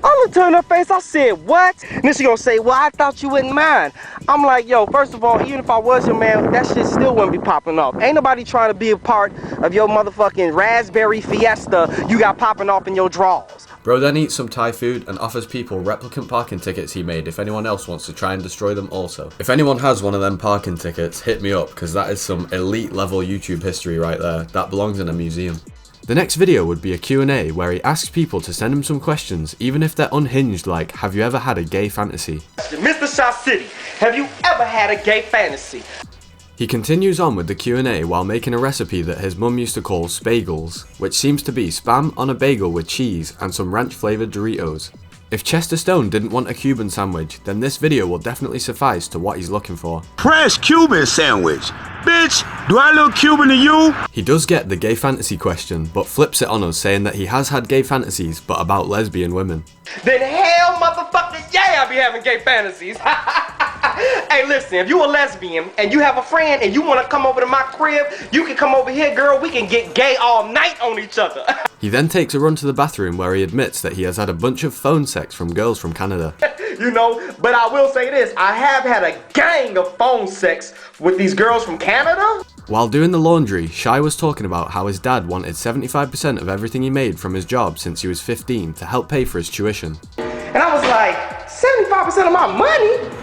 Speaker 2: I looked her in her face, I said, what? And then she gonna say, well, I thought you wouldn't mind. I'm like, yo, first of all, even if I was your man, that shit still wouldn't be popping off. Ain't nobody trying to be a part of your motherfucking raspberry fiesta you got popping off in your drawers.
Speaker 1: Bro then eats some Thai food and offers people replicant parking tickets he made if anyone else wants to try and destroy them also. If anyone has one of them parking tickets, hit me up, because that is some elite level YouTube history right there. That belongs in a museum. The next video would be a Q&A where he asks people to send him some questions, even if they're unhinged, like, have you ever had a gay fantasy?
Speaker 2: Mr. ChiCity, have you ever had a gay fantasy?
Speaker 1: He continues on with the Q&A while making a recipe that his mum used to call spagels, which seems to be spam on a bagel with cheese and some ranch flavoured Doritos. If Chester Stone didn't want a Cuban sandwich, then this video will definitely suffice to what he's looking for.
Speaker 9: Fresh Cuban sandwich. Bitch, do I look Cuban to you?
Speaker 1: He does get the gay fantasy question, but flips it on us, saying that he has had gay fantasies, but about lesbian women.
Speaker 2: Then hell motherfucking yeah, I be having gay fantasies. Hey listen, if you a lesbian and you have a friend and you want to come over to my crib, you can come over here, girl, we can get gay all night on each other.
Speaker 1: He then takes a run to the bathroom where he admits that he has had a bunch of phone sex from girls from Canada.
Speaker 2: You know, but I will say this, I have had a gang of phone sex with these girls from Canada.
Speaker 1: While doing the laundry, Chi was talking about how his dad wanted 75% of everything he made from his job since he was 15 to help pay for his tuition.
Speaker 2: And I was like, 75% of my money?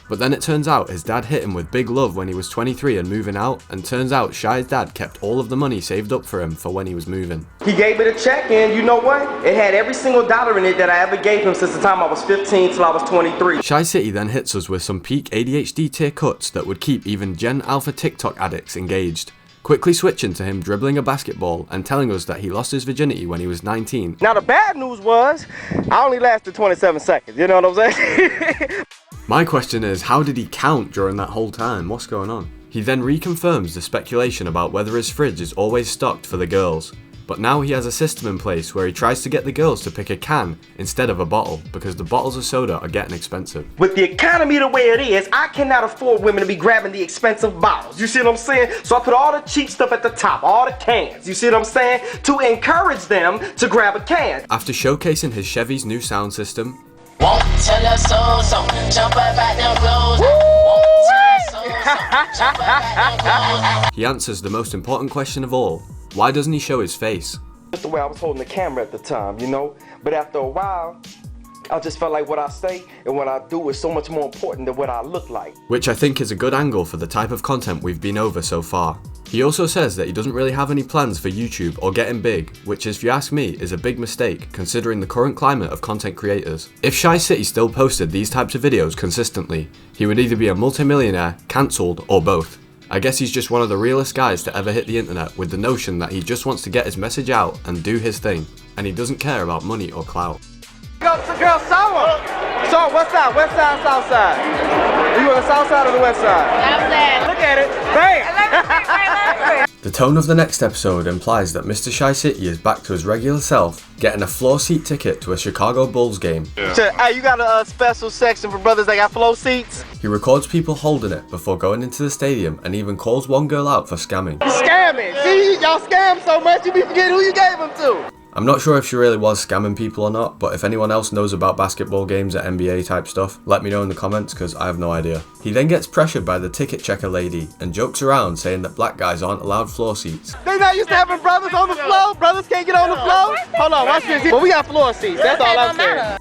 Speaker 1: But then it turns out his dad hit him with big love when he was 23 and moving out, and turns out Chi's dad kept all of the money saved up for him for when he was moving.
Speaker 2: He gave me the check and you know what? It had every single dollar in it that I ever gave him since the time I was 15 till I was 23.
Speaker 1: ChiCity then hits us with some peak ADHD tier cuts that would keep even Gen Alpha TikTok addicts engaged. Quickly switching to him dribbling a basketball and telling us that he lost his virginity when he was 19.
Speaker 2: Now the bad news was, I only lasted 27 seconds, you know what I'm saying?
Speaker 1: My question is, how did he count during that whole time? What's going on? He then reconfirms the speculation about whether his fridge is always stocked for the girls. But now he has a system in place where he tries to get the girls to pick a can instead of a bottle, because the bottles of soda are getting expensive.
Speaker 2: With the economy the way it is, I cannot afford women to be grabbing the expensive bottles. You see what I'm saying? So I put all the cheap stuff at the top, all the cans. You see what I'm saying? To encourage them to grab a can.
Speaker 1: After showcasing his Chevy's new sound system,
Speaker 8: Won't tell us so, jump up at them clothes.
Speaker 1: he answers the most important question of all. Why doesn't he show his face?
Speaker 2: Just the way I was holding the camera at the time, you know? But after a while, I just felt like what I say and what I do is so much more important than what I look like.
Speaker 1: Which I think is a good angle for the type of content we've been over so far. He also says that he doesn't really have any plans for YouTube or getting big, which if you ask me is a big mistake considering the current climate of content creators. If ChiCity still posted these types of videos consistently, he would either be a multimillionaire, cancelled, or both. I guess he's just one of the realest guys to ever hit the internet with the notion that he just wants to get his message out and do his thing, and he doesn't care about money or clout.
Speaker 2: Girl, Summer! So, what's that? West side, south side? Are you on the south side or the west side?
Speaker 7: Left side.
Speaker 2: Look at it. Bam!
Speaker 1: The tone of the next episode implies that Mr. ChiCity is back to his regular self, getting a floor seat ticket to a Chicago Bulls game.
Speaker 2: Hey, you got a special section for brothers that got flow seats?
Speaker 1: He records people holding it before going into the stadium and even calls one girl out for scamming.
Speaker 2: Scamming! See, y'all scam so much you be forgetting who you gave them to.
Speaker 1: I'm not sure if she really was scamming people or not, but if anyone else knows about basketball games at NBA type stuff, let me know in the comments because I have no idea. He then gets pressured by the ticket checker lady and jokes around saying that black guys aren't allowed floor seats.
Speaker 2: They not used to having brothers on the floor? Brothers can't get on the floor? Hold on, watch this. Well, we got floor seats, that's all I'm saying.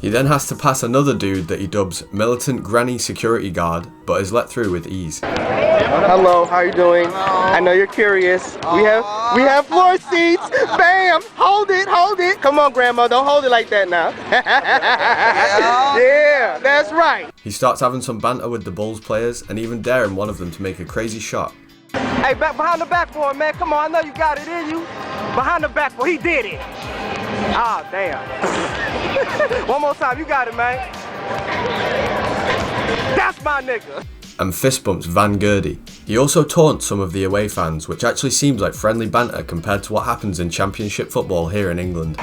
Speaker 1: He then has to pass another dude that he dubs Militant Granny Security Guard, but is let through with ease.
Speaker 2: Hello, how you doing? I know you're curious. We have floor seats. Bam! Hold it. Come on, Grandma, don't hold it like that now. Yeah, that's right.
Speaker 1: He starts having some banter with the Bulls players and even daring one of them to make a crazy shot.
Speaker 2: Hey, back behind the backboard, man. Come on, I know you got it in you. Behind the backboard, he did it. Ah, damn. One more time, you got it, man. That's my nigga.
Speaker 1: And fist bumps Van Gundy. He also taunts some of the away fans, which actually seems like friendly banter compared to what happens in championship football here in England.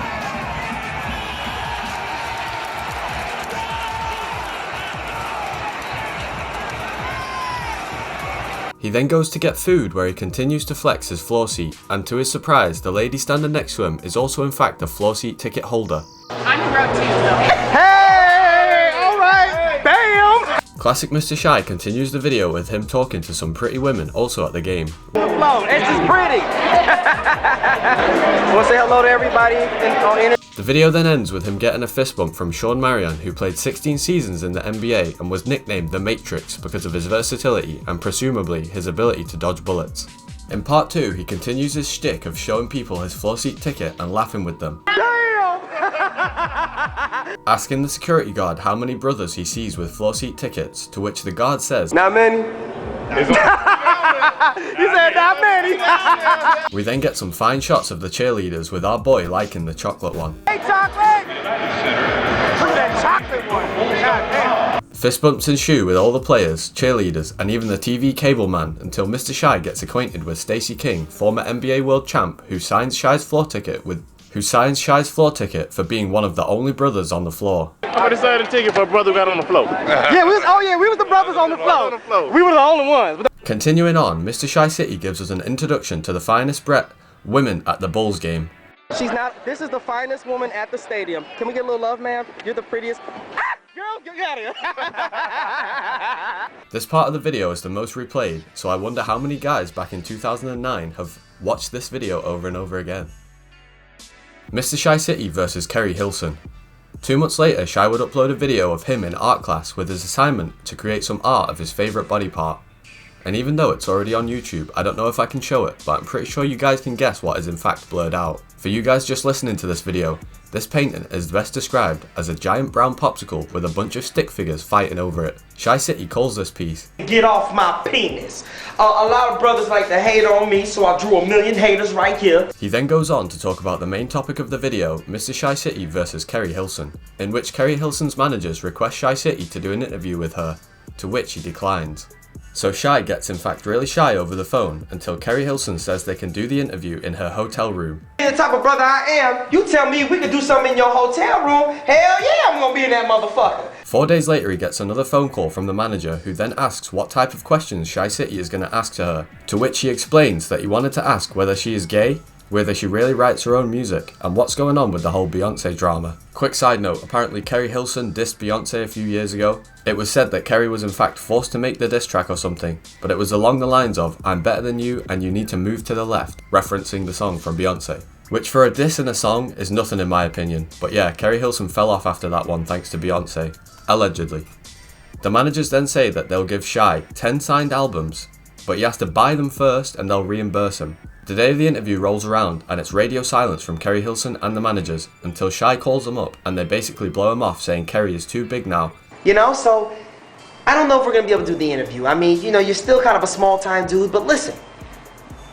Speaker 1: He then goes to get food where he continues to flex his floor seat, and to his surprise, the lady standing next to him is also in fact a floor seat ticket holder.
Speaker 7: I'm in row 2, so.
Speaker 2: Hey! Alright! Bam!
Speaker 1: Classic Mr. Chi continues the video with him talking to some pretty women also at the game.
Speaker 2: Hello, it's just pretty! Want to say hello to everybody on internet?
Speaker 1: The video then ends with him getting a fist bump from Sean Marion, who played 16 seasons in the NBA and was nicknamed The Matrix because of his versatility and presumably his ability to dodge bullets. In part 2, he continues his shtick of showing people his floor seat ticket and laughing with them. Asking the security guard how many brothers he sees with floor seat tickets, to which the guard says,
Speaker 2: "Not many." He said, "Not many."
Speaker 1: We then get some fine shots of the cheerleaders with our boy liking the chocolate one.
Speaker 2: Hey, chocolate! Look at that chocolate one. God damn.
Speaker 1: Fist bumps ensue with all the players, cheerleaders, and even the TV cable man until Mr. Chi gets acquainted with Stacey King, former NBA world champ, who signs Shy's floor ticket for being one of the only brothers on the floor.
Speaker 10: I decided to take it for a brother who got on the floor.
Speaker 2: Yeah, we was the brothers on the floor. We were the only ones.
Speaker 1: Continuing on, Mr. ChiCity gives us an introduction to the finest women at the Bulls game.
Speaker 2: She's not. This is the finest woman at the stadium. Can we get a little love, ma'am? You're the prettiest. Girl, get out of here.
Speaker 1: This part of the video is the most replayed, so I wonder how many guys back in 2009 have watched this video over and over again. Mr. ChiCity versus Keri Hilson. 2 months later, Chi would upload a video of him in art class with his assignment to create some art of his favourite body part. And even though it's already on YouTube, I don't know if I can show it, but I'm pretty sure you guys can guess what is in fact blurred out. For you guys just listening to this video, this painting is best described as a giant brown popsicle with a bunch of stick figures fighting over it. ChiCity calls this piece,
Speaker 2: "Get off my penis." A lot of brothers like to hate on me, so I drew a million haters right here.
Speaker 1: He then goes on to talk about the main topic of the video, Mr. ChiCity versus Keri Hilson, in which Keri Hilson's managers request ChiCity to do an interview with her, to which he declines. So Chi gets in fact really shy over the phone until Keri Hilson says they can do the interview in her hotel room.
Speaker 2: The type of brother I am, you tell me we could do something in your hotel room, hell yeah, I'm gonna be in that motherfucker.
Speaker 1: 4 days later he gets another phone call from the manager, who then asks what type of questions ChiCity is going to ask to her, to which he explains that he wanted to ask whether she is gay, whether she really writes her own music, and what's going on with the whole Beyonce drama. Quick side note, apparently Keri Hilson dissed Beyonce a few years ago. It was said that Keri was in fact forced to make the diss track or something, but it was along the lines of, "I'm better than you and you need to move to the left," referencing the song from Beyonce. Which for a diss in a song is nothing in my opinion, but yeah, Keri Hilson fell off after that one thanks to Beyonce. Allegedly. The managers then say that they'll give Chi 10 signed albums, but he has to buy them first and they'll reimburse him. The day of the interview rolls around and it's radio silence from Keri Hilson and the managers until Chi calls them up and they basically blow him off saying Keri is too big now.
Speaker 2: You know, so I don't know if we're gonna be able to do the interview. I mean, you know, you're still kind of a small time dude, but listen,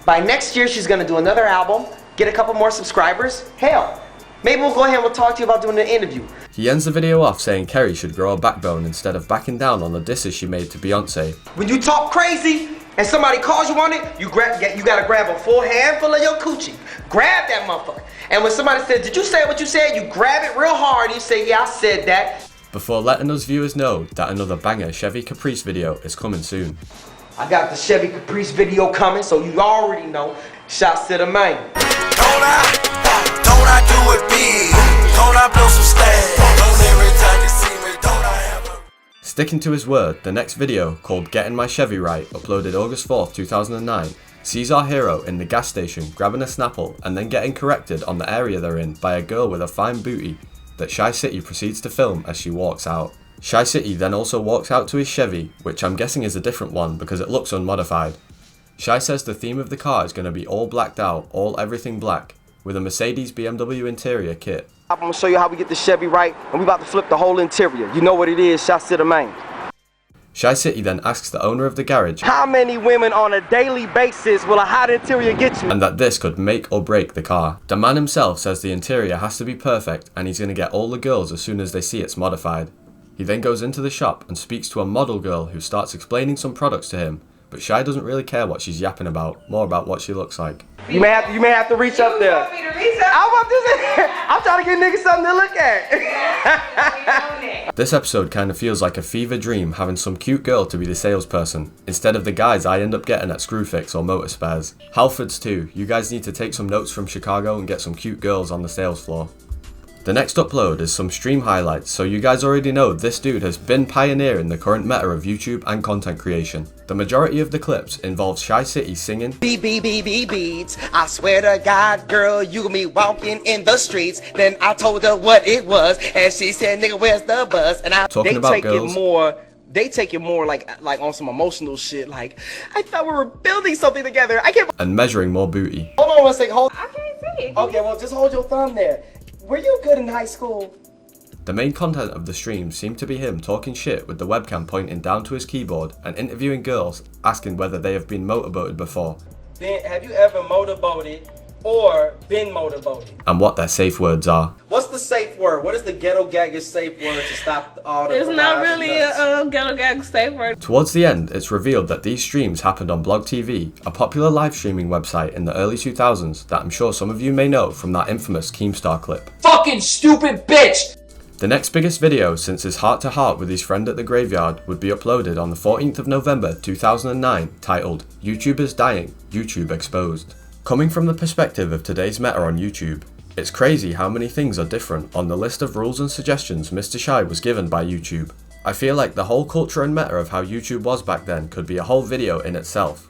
Speaker 2: by next year she's gonna do another album, get a couple more subscribers. Hell, maybe we'll go ahead and we'll talk to you about doing an interview.
Speaker 1: He ends the video off saying Keri should grow a backbone instead of backing down on the disses she made to Beyonce.
Speaker 2: When you talk crazy and somebody calls you on it, you gotta grab a full handful of your coochie. Grab that motherfucker. And when somebody says, "Did you say what you said?" you grab it real hard and you say, "Yeah, I said that."
Speaker 1: Before letting us viewers know that another banger Chevy Caprice video is coming soon.
Speaker 2: I got the Chevy Caprice video coming, so you already know. Shots to the man.
Speaker 8: Don't I do it big? Don't I blow some stack? Don't every time you see me, don't I have a...
Speaker 1: Sticking to his word, the next video, called Gettin My Chevvy Right, uploaded August 4th, 2009, sees our hero in the gas station grabbing a Snapple and then getting corrected on the area they're in by a girl with a fine booty that ChiCity proceeds to film as she walks out. ChiCity then also walks out to his Chevy, which I'm guessing is a different one because it looks unmodified. Chi says the theme of the car is going to be all blacked out, all everything black, with a Mercedes BMW interior kit.
Speaker 2: I'm gonna show you how we get the Chevy right, and we about to flip the whole interior. You know what it is, shots to the man.
Speaker 1: ChiCity then asks the owner of the garage
Speaker 2: how many women on a daily basis will a hot interior get you?
Speaker 1: And that this could make or break the car. The man himself says the interior has to be perfect and he's going to get all the girls as soon as they see it's modified. He then goes into the shop and speaks to a model girl who starts explaining some products to him, but Chi doesn't really care what she's yapping about, more about what she looks like.
Speaker 2: You may have to reach up there.
Speaker 4: You want me to reach up?
Speaker 2: I'm trying to get niggas something to look at.
Speaker 1: This episode kind of feels like a fever dream having some cute girl to be the salesperson, instead of the guys I end up getting at Screwfix or Motor Spares. Halfords too, you guys need to take some notes from Chicago and get some cute girls on the sales floor. The next upload is some stream highlights, so you guys already know this dude has been pioneering the current meta of YouTube and content creation. The majority of the clips involves ChiCity singing
Speaker 11: beats. I swear to God, girl, you gonna be walking in the streets. Then I told her what it was, and she said, "Nigga, where's the bus?" And
Speaker 1: talking about
Speaker 2: take
Speaker 1: girls.
Speaker 2: It more
Speaker 11: They take it more like on some emotional shit. Like, I thought we were building something together. I can't.
Speaker 1: And measuring more booty.
Speaker 11: Hold on one second. Hold.
Speaker 7: I can't see it.
Speaker 11: Okay, well, just hold your thumb there. Were you good in high school?
Speaker 1: The main content of the stream seemed to be him talking shit with the webcam pointing down to his keyboard and interviewing girls, asking whether they have been motorboated before.
Speaker 2: Have you ever motorboated or been motorboated?
Speaker 1: And what their safe words are.
Speaker 2: What's the safe word? What is the ghetto gagger's safe word to stop all the
Speaker 7: There's not really a ghetto gag safe word.
Speaker 1: Towards the end, it's revealed that these streams happened on Blog TV, a popular live streaming website in the early 2000s that I'm sure some of you may know from that infamous Keemstar clip.
Speaker 2: Fucking stupid bitch!
Speaker 1: The next biggest video since his heart-to-heart with his friend at the graveyard would be uploaded on the 14th of November 2009, titled YouTubers Dying, YouTube Exposed. Coming from the perspective of today's meta on YouTube, it's crazy how many things are different on the list of rules and suggestions Mr. Chi was given by YouTube. I feel like the whole culture and meta of how YouTube was back then could be a whole video in itself.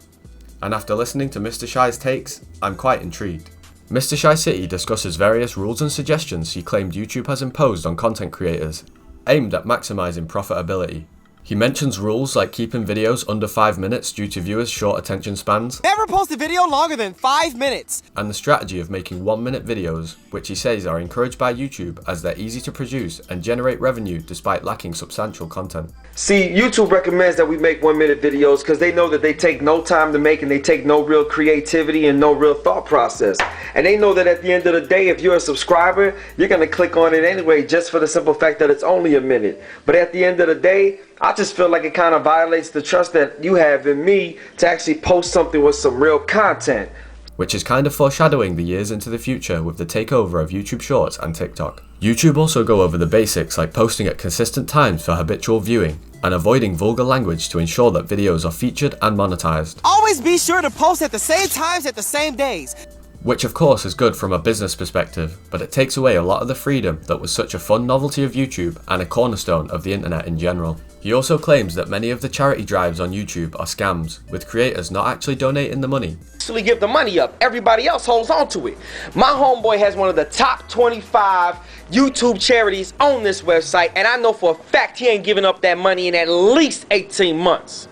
Speaker 1: And after listening to Mr. Chi's takes, I'm quite intrigued. Mr. ChiCity discusses various rules and suggestions he claimed YouTube has imposed on content creators, aimed at maximising profitability. He mentions rules like keeping videos under 5 minutes due to viewers' short attention spans.
Speaker 11: Never post a video longer than 5 minutes.
Speaker 1: And the strategy of making 1-minute videos, which he says are encouraged by YouTube as they're easy to produce and generate revenue despite lacking substantial content.
Speaker 2: See, YouTube recommends that we make 1-minute videos because they know that they take no time to make and they take no real creativity and no real thought process. And they know that at the end of the day, if you're a subscriber, you're going to click on it anyway just for the simple fact that it's only a minute. But at the end of the day, I just feel like it kind of violates the trust that you have in me to actually post something with some real content.
Speaker 1: Which is kind of foreshadowing the years into the future with the takeover of YouTube Shorts and TikTok. YouTube also go over the basics like posting at consistent times for habitual viewing and avoiding vulgar language to ensure that videos are featured and monetized.
Speaker 11: Always be sure to post at the same times at the same days.
Speaker 1: Which of course is good from a business perspective, but it takes away a lot of the freedom that was such a fun novelty of YouTube and a cornerstone of the internet in general. He also claims that many of the charity drives on YouTube are scams, with creators not actually donating the money.
Speaker 2: Actually give the money up. Everybody else holds on to it. My homeboy has one of the top 25 YouTube charities on this website, and I know for a fact he ain't giving up that money in at least 18 months.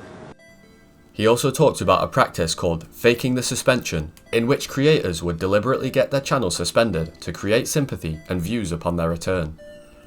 Speaker 1: He also talked about a practice called faking the suspension, in which creators would deliberately get their channel suspended to create sympathy and views upon their return.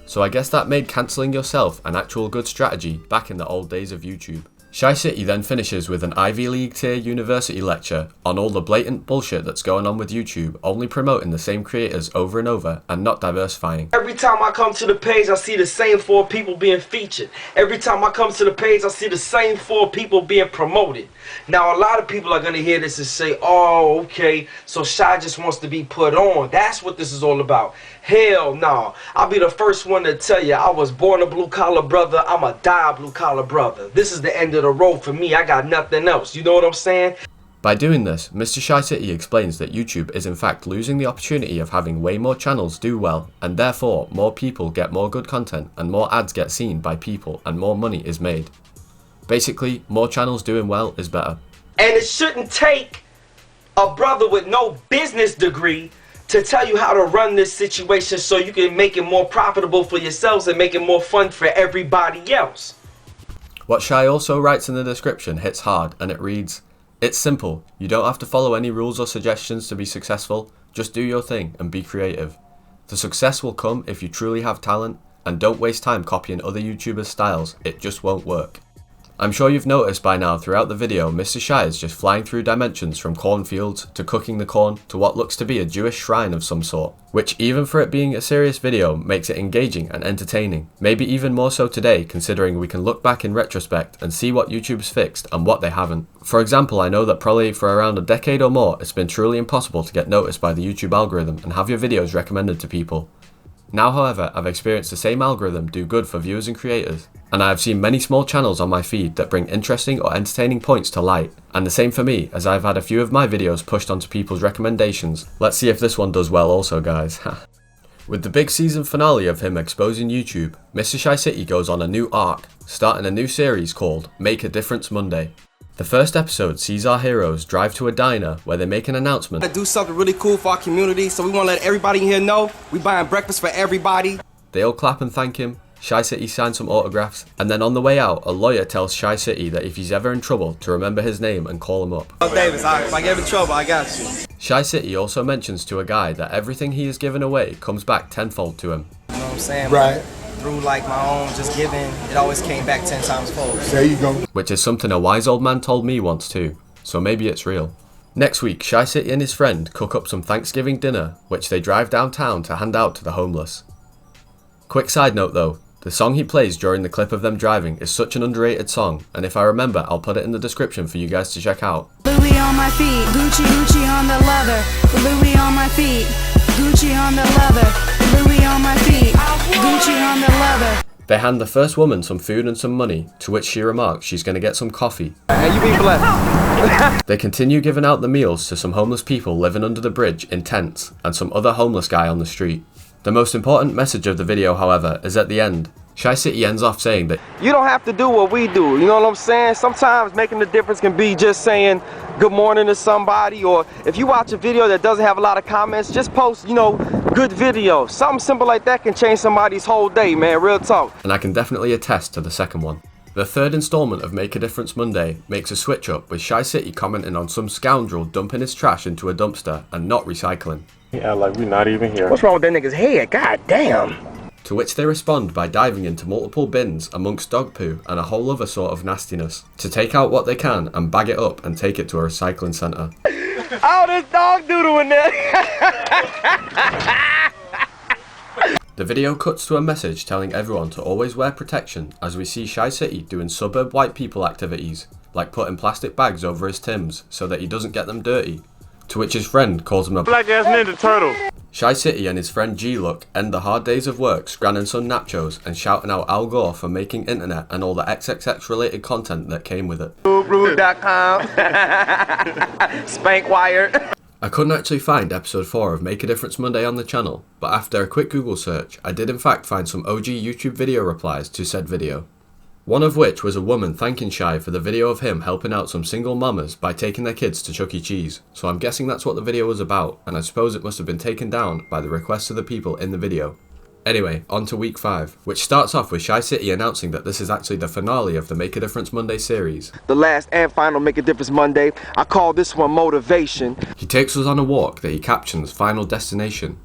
Speaker 1: So I guess that made cancelling yourself an actual good strategy back in the old days of YouTube. ChiCity then finishes with an Ivy League tier university lecture on all the blatant bullshit that's going on with YouTube, only promoting the same creators over and over and not diversifying.
Speaker 2: Every time I come to the page, I see the same 4 people being featured. Every time I come to the page, I see the same 4 people being promoted. Now, a lot of people are going to hear this and say, oh, okay, so Chi just wants to be put on. That's what this is all about. Hell no. I'll be the first one to tell you, I was born a blue-collar brother. I'm a die blue-collar brother. This is the end of the road for me. I got nothing else. You know what I'm saying?
Speaker 1: By doing this, Mr. ChiCity explains that YouTube is in fact losing the opportunity of having way more channels do well, and therefore more people get more good content and more ads get seen by people and more money is made. Basically, more channels doing well is better.
Speaker 2: And it shouldn't take a brother with no business degree to tell you how to run this situation so you can make it more profitable for yourselves and make it more fun for everybody else.
Speaker 1: What Chi also writes in the description hits hard, and it reads, "It's simple, you don't have to follow any rules or suggestions to be successful, just do your thing and be creative. The success will come if you truly have talent, and don't waste time copying other YouTubers' styles, it just won't work." I'm sure you've noticed by now throughout the video Mr. Chi is just flying through dimensions from cornfields to cooking the corn to what looks to be a Jewish shrine of some sort, which even for it being a serious video makes it engaging and entertaining, maybe even more so today considering we can look back in retrospect and see what YouTube's fixed and what they haven't. For example, I know that probably for around a decade or more it's been truly impossible to get noticed by the YouTube algorithm and have your videos recommended to people. Now, however, I've experienced the same algorithm do good for viewers and creators, and I have seen many small channels on my feed that bring interesting or entertaining points to light, and the same for me as I've had a few of my videos pushed onto people's recommendations. Let's see if this one does well also, guys. With the big season finale of him exposing YouTube, Mr. ChiCity goes on a new arc, starting a new series called Make a Difference Monday. The first episode sees our heroes drive to a diner where they make an announcement
Speaker 11: To do something really cool for our community, so we want to let everybody in here know we buying breakfast for everybody.
Speaker 1: They all clap and thank him. ChiCity signs some autographs, and then on the way out, a lawyer tells ChiCity that if he's ever in trouble, to remember his name and call him up.
Speaker 2: Oh, Davis, if I get in trouble, I got you.
Speaker 1: ChiCity also mentions to a guy that everything he has given away comes back tenfold to him.
Speaker 2: You know what I'm saying?
Speaker 3: Right.
Speaker 2: Through like my own just giving, it always came back 10 times fold.
Speaker 3: There you go.
Speaker 1: Which is something a wise old man told me once too, so maybe it's real. Next week, ChiCity and his friend cook up some Thanksgiving dinner, which they drive downtown to hand out to the homeless. Quick side note though, the song he plays during the clip of them driving is such an underrated song, and if I remember, I'll put it in the description for you guys to check out.
Speaker 12: Louis on my feet, Gucci, Gucci on the leather, Louis on my feet, Gucci on the leather, Louis on my feet, Gucci on the leather.
Speaker 1: They hand the first woman some food and some money, to which she remarks she's going to get some coffee.
Speaker 2: Hey, you be blessed.
Speaker 1: They continue giving out the meals to some homeless people living under the bridge in tents, and some other homeless guy on the street. The most important message of the video, however, is at the end. ChiCity ends off saying that
Speaker 2: you don't have to do what we do, you know what I'm saying? Sometimes making the difference can be just saying good morning to somebody, or if you watch a video that doesn't have a lot of comments, just post, you know, good video. Something simple like that can change somebody's whole day, man, real talk.
Speaker 1: And I can definitely attest to the second one. The third installment of Make a Difference Monday makes a switch up with ChiCity commenting on some scoundrel dumping his trash into a dumpster and not recycling.
Speaker 10: Yeah, like we're not even here.
Speaker 2: What's wrong with that nigga's head? God damn.
Speaker 1: To which they respond by diving into multiple bins amongst dog poo and a whole other sort of nastiness, to take out what they can and bag it up and take it to a recycling centre.
Speaker 2: Oh, there's dog doodle in there.
Speaker 1: The video cuts to a message telling everyone to always wear protection, as we see ChiCity doing suburb white people activities, like putting plastic bags over his Timbs so that he doesn't get them dirty, to which his friend calls him a
Speaker 10: black ass Ninja Turtle.
Speaker 1: ChiCity and his friend G-Look end the hard days of work scranning some nachos and shouting out Al Gore for making internet and all the XXX related content that came with it.
Speaker 2: Rude.com Spankwire.
Speaker 1: I couldn't actually find episode 4 of Make a Difference Monday on the channel, but after a quick Google search, I did in fact find some OG YouTube video replies to said video. One of which was a woman thanking Chi for the video of him helping out some single mamas by taking their kids to Chuck E. Cheese, so I'm guessing that's what the video was about, and I suppose it must have been taken down by the requests of the people in the video. Anyway, on to week 5, which starts off with ChiCity announcing that this is actually the finale of the Make a Difference Monday series.
Speaker 2: The last and final Make a Difference Monday. I call this one Motivation.
Speaker 1: He takes us on a walk that he captions Final Destination.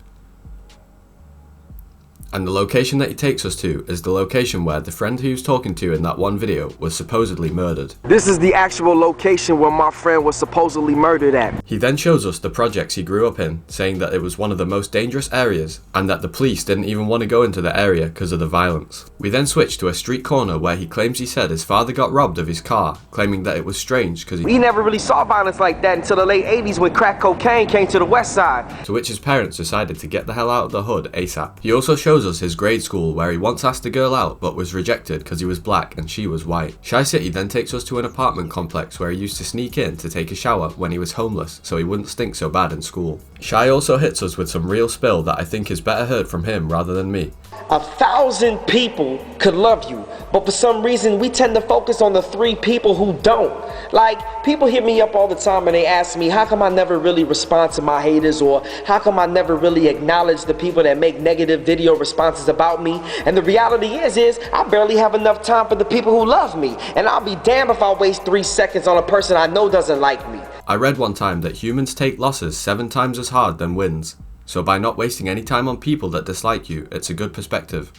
Speaker 1: And the location that he takes us to is the location where the friend he was talking to in that one video was supposedly murdered.
Speaker 2: This is the actual location where my friend was supposedly murdered at.
Speaker 1: He then shows us the projects he grew up in, saying that it was one of the most dangerous areas and that the police didn't even want to go into the area because of the violence. We then switch to a street corner where he claims he said his father got robbed of his car, claiming that it was strange because
Speaker 2: he never really saw violence like that until the late 80s when crack cocaine came to the west side.
Speaker 1: To which his parents decided to get the hell out of the hood ASAP. He also shows us his grade school where he once asked a girl out but was rejected because he was black and she was white. ChiCity then takes us to an apartment complex where he used to sneak in to take a shower when he was homeless so he wouldn't stink so bad in school. Chi also hits us with some real spill that I think is better heard from him rather than me.
Speaker 2: 1,000 people could love you, but for some reason we tend to focus on the 3 people who don't. Like, people hit me up all the time and they ask me, how come I never really respond to my haters, or how come I never really acknowledge the people that make negative video responses about me? And the reality is I barely have enough time for the people who love me, and I'll be damned if I waste 3 seconds on a person I know doesn't like me.
Speaker 1: I read one time that humans take losses 7 times as hard than wins. So by not wasting any time on people that dislike you, it's a good perspective.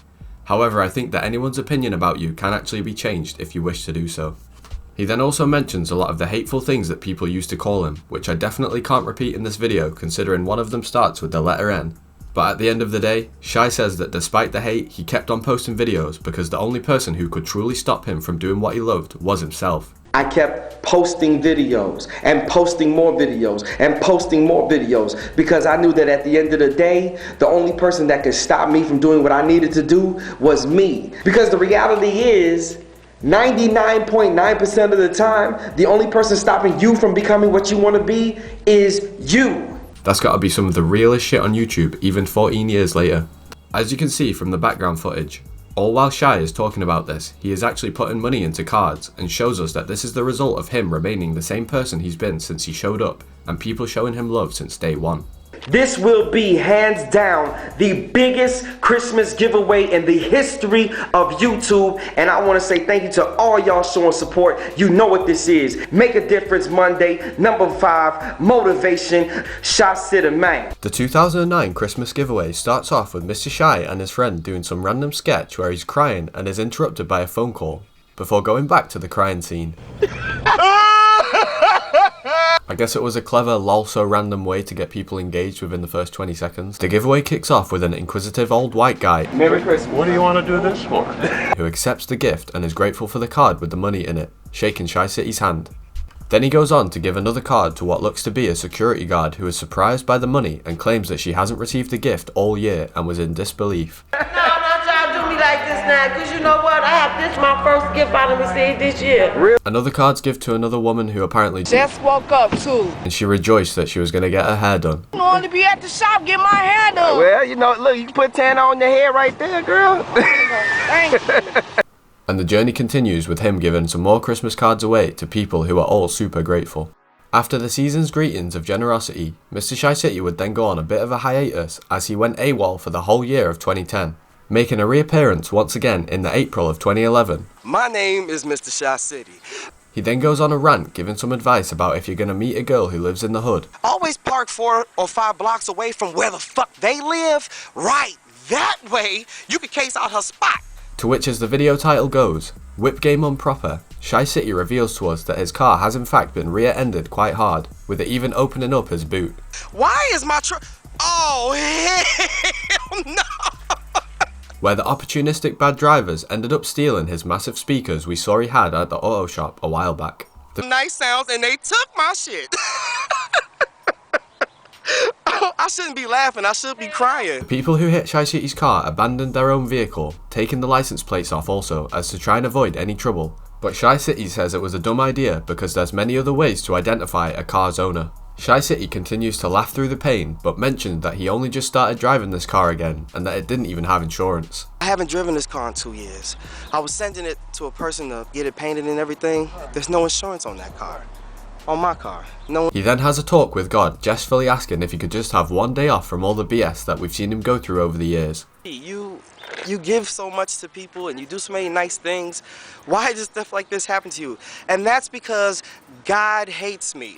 Speaker 1: However, I think that anyone's opinion about you can actually be changed if you wish to do so. He then also mentions a lot of the hateful things that people used to call him, which I definitely can't repeat in this video considering one of them starts with the letter N. But at the end of the day, Chi says that despite the hate, he kept on posting videos because the only person who could truly stop him from doing what he loved was himself.
Speaker 2: I kept posting videos and posting more videos and posting more videos because I knew that at the end of the day, the only person that could stop me from doing what I needed to do was me. Because the reality is, 99.9% of the time, the only person stopping you from becoming what you want to be is you.
Speaker 1: That's gotta be some of the realest shit on YouTube even 14 years later. As you can see from the background footage, all while Chi is talking about this, he is actually putting money into cards and shows us that this is the result of him remaining the same person he's been since he showed up and people showing him love since day one.
Speaker 2: This will be hands down the biggest Christmas giveaway in the history of YouTube, and I want to say thank you to all y'all showing support. You know what this is. Make a Difference Monday, number 5, motivation, ChiCity, man.
Speaker 1: The 2009 Christmas giveaway starts off with Mr. Chi and his friend doing some random sketch where he's crying and is interrupted by a phone call, before going back to the crying scene. I guess it was a clever lol so random way to get people engaged within the first 20 seconds. The giveaway kicks off with an inquisitive old white guy,
Speaker 10: Merry Christmas. What do you want to do this for?
Speaker 1: who accepts the gift and is grateful for the card with the money in it, shaking ChiCity's hand. Then he goes on to give another card to what looks to be a security guard who is surprised by the money and claims that she hasn't received the gift all year and was in disbelief.
Speaker 5: No, don't y'all do me like this now, because you know what? This my first gift I done received this year.
Speaker 1: Another card's given to another woman who apparently
Speaker 6: just woke up too,
Speaker 1: and she rejoiced that she was going to get her hair done.
Speaker 6: I'm going to be at the shop get my hair done.
Speaker 2: Well, you know, look, you can put tan on your hair right there, girl.
Speaker 6: Thank you.
Speaker 1: And the journey continues with him giving some more Christmas cards away to people who are all super grateful. After the season's greetings of generosity, Mr. ChiCity would then go on a bit of a hiatus as he went AWOL for the whole year of 2010, making a reappearance once again in the April of 2011.
Speaker 11: My name is Mr. ChiCity.
Speaker 1: He then goes on a rant giving some advice about if you're going to meet a girl who lives in the hood.
Speaker 11: Always park 4 or 5 blocks away from where the fuck they live. Right, that way you can case out her spot.
Speaker 1: To which, as the video title goes, whip game on proper, ChiCity reveals to us that his car has in fact been rear-ended quite hard, with it even opening up his boot.
Speaker 11: Why is my truck? Oh, hell no!
Speaker 1: Where the opportunistic bad drivers ended up stealing his massive speakers we saw he had at the auto shop a while back.
Speaker 11: Nice sounds, and they took my shit. I shouldn't be laughing, I should be crying.
Speaker 1: People who hit ChiCity's car abandoned their own vehicle, taking the license plates off also as to try and avoid any trouble. But ChiCity says it was a dumb idea because there's many other ways to identify a car's owner. ChiCity continues to laugh through the pain, but mentioned that he only just started driving this car again and that it didn't even have insurance.
Speaker 11: I haven't driven this car in 2 years. I was sending it to a person to get it painted and everything. There's no insurance on that car. On my car. No.
Speaker 1: He then has a talk with God, jestfully asking if he could just have one day off from all the BS that we've seen him go through over the years.
Speaker 11: You give so much to people and you do so many nice things. Why does stuff like this happen to you? And that's because God hates me.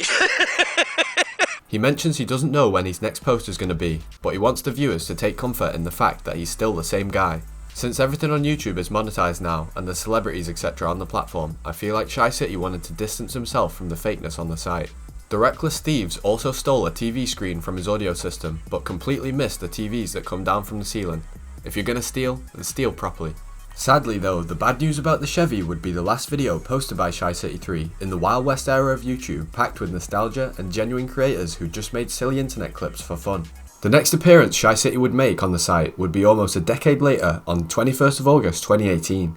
Speaker 1: He mentions he doesn't know when his next post is going to be, but he wants the viewers to take comfort in the fact that he's still the same guy. Since everything on YouTube is monetized now, and the celebrities etc. on the platform, I feel like ChiCity wanted to distance himself from the fakeness on the site. The reckless thieves also stole a TV screen from his audio system, but completely missed the TVs that come down from the ceiling. If you're gonna steal, then steal properly. Sadly though, the bad news about the Chevy would be the last video posted by ChiCity3 in the Wild West era of YouTube, packed with nostalgia and genuine creators who just made silly internet clips for fun. The next appearance ChiCity would make on the site would be almost a decade later on 21st of August 2018,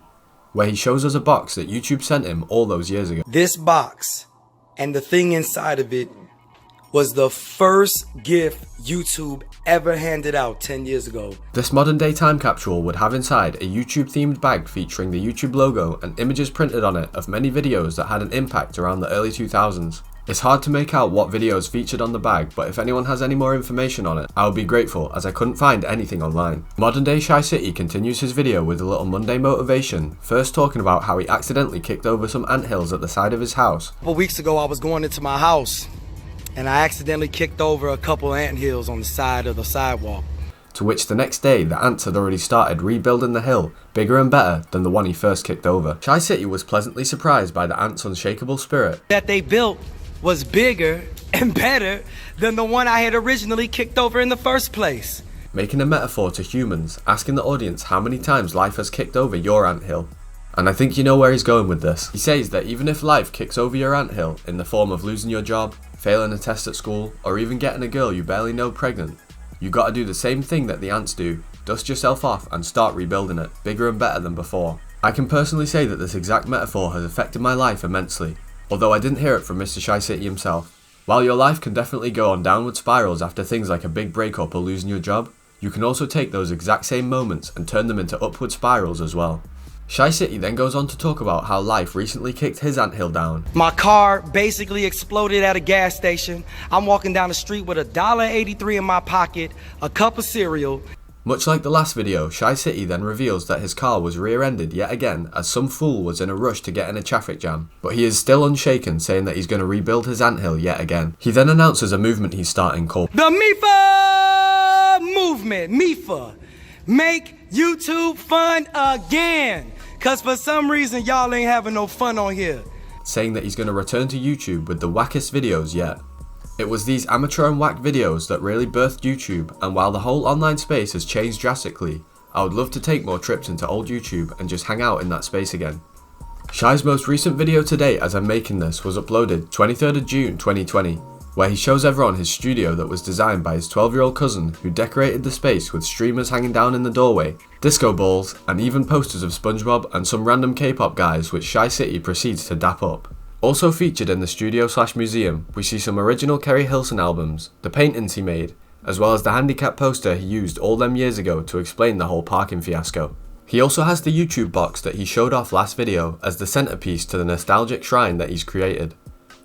Speaker 1: where he shows us a box that YouTube sent him all those years ago.
Speaker 13: This box and the thing inside of it was the first gift YouTube ever handed out 10 years ago.
Speaker 1: This modern day time capsule would have inside a YouTube themed bag featuring the YouTube logo and images printed on it of many videos that had an impact around the early 2000s. It's hard to make out what videos featured on the bag, but if anyone has any more information on it, I would be grateful as I couldn't find anything online. Modern day ChiCity continues his video with a little Monday motivation, first talking about how he accidentally kicked over some anthills at the side of his house.
Speaker 13: A couple weeks ago I was going into my house and I accidentally kicked over a couple anthills on the side of the sidewalk.
Speaker 1: To which the next day, the ants had already started rebuilding the hill, bigger and better than the one he first kicked over. ChiCity was pleasantly surprised by the ants' unshakable spirit.
Speaker 13: That they built was bigger and better than the one I had originally kicked over in the first place.
Speaker 1: Making a metaphor to humans, asking the audience how many times life has kicked over your anthill. And I think you know where he's going with this. He says that even if life kicks over your anthill in the form of losing your job, failing a test at school, or even getting a girl you barely know pregnant, you gotta do the same thing that the ants do, dust yourself off and start rebuilding it, bigger and better than before. I can personally say that this exact metaphor has affected my life immensely, although I didn't hear it from Mr. ChiCity himself. While your life can definitely go on downward spirals after things like a big breakup or losing your job, you can also take those exact same moments and turn them into upward spirals as well. ChiCity then goes on to talk about how life recently kicked his anthill down.
Speaker 13: My car basically exploded at a gas station. I'm walking down the street with $1.83 in my pocket, a cup of cereal.
Speaker 1: Much like the last video, ChiCity then reveals that his car was rear-ended yet again as some fool was in a rush to get in a traffic jam. But he is still unshaken, saying that he's going to rebuild his anthill yet again. He then announces a movement he's starting called
Speaker 13: the MIFA movement. MIFA. Make YouTube fun again. Cause for some reason y'all ain't having no fun on here.
Speaker 1: Saying that he's going to return to YouTube with the wackest videos yet. It was these amateur and whack videos that really birthed YouTube, and while the whole online space has changed drastically, I would love to take more trips into old YouTube and just hang out in that space again. Chi's most recent video to date as I'm making this was uploaded 23rd of June 2020, where he shows everyone his studio that was designed by his 12-year-old cousin who decorated the space with streamers hanging down in the doorway, disco balls, and even posters of SpongeBob and some random K-pop guys which ChiCity proceeds to dap up. Also featured in the studio/museum, we see some original Keri Hilson albums, the paintings he made, as well as the handicap poster he used all them years ago to explain the whole parking fiasco. He also has the YouTube box that he showed off last video as the centerpiece to the nostalgic shrine that he's created,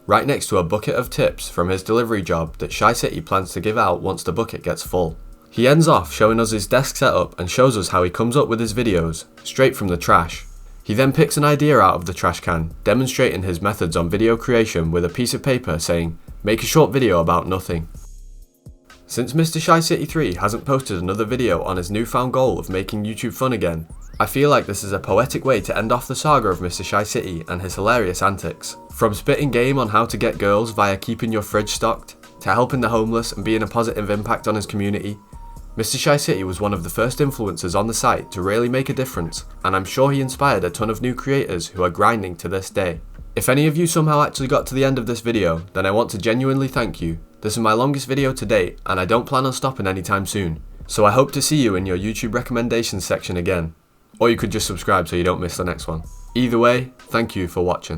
Speaker 1: right next to a bucket of tips from his delivery job that ChiCity plans to give out once the bucket gets full. He ends off showing us his desk setup and shows us how he comes up with his videos, straight from the trash. He then picks an idea out of the trash can, demonstrating his methods on video creation with a piece of paper saying, "Make a short video about nothing." Since MrChiCity3 hasn't posted another video on his newfound goal of making YouTube fun again, I feel like this is a poetic way to end off the saga of MrChiCity and his hilarious antics. From spitting game on how to get girls via keeping your fridge stocked, to helping the homeless and being a positive impact on his community, MrChiCity was one of the first influencers on the site to really make a difference, and I'm sure he inspired a ton of new creators who are grinding to this day. If any of you somehow actually got to the end of this video, then I want to genuinely thank you. This is my longest video to date, and I don't plan on stopping anytime soon, so I hope to see you in your YouTube recommendations section again. Or you could just subscribe so you don't miss the next one. Either way, thank you for watching.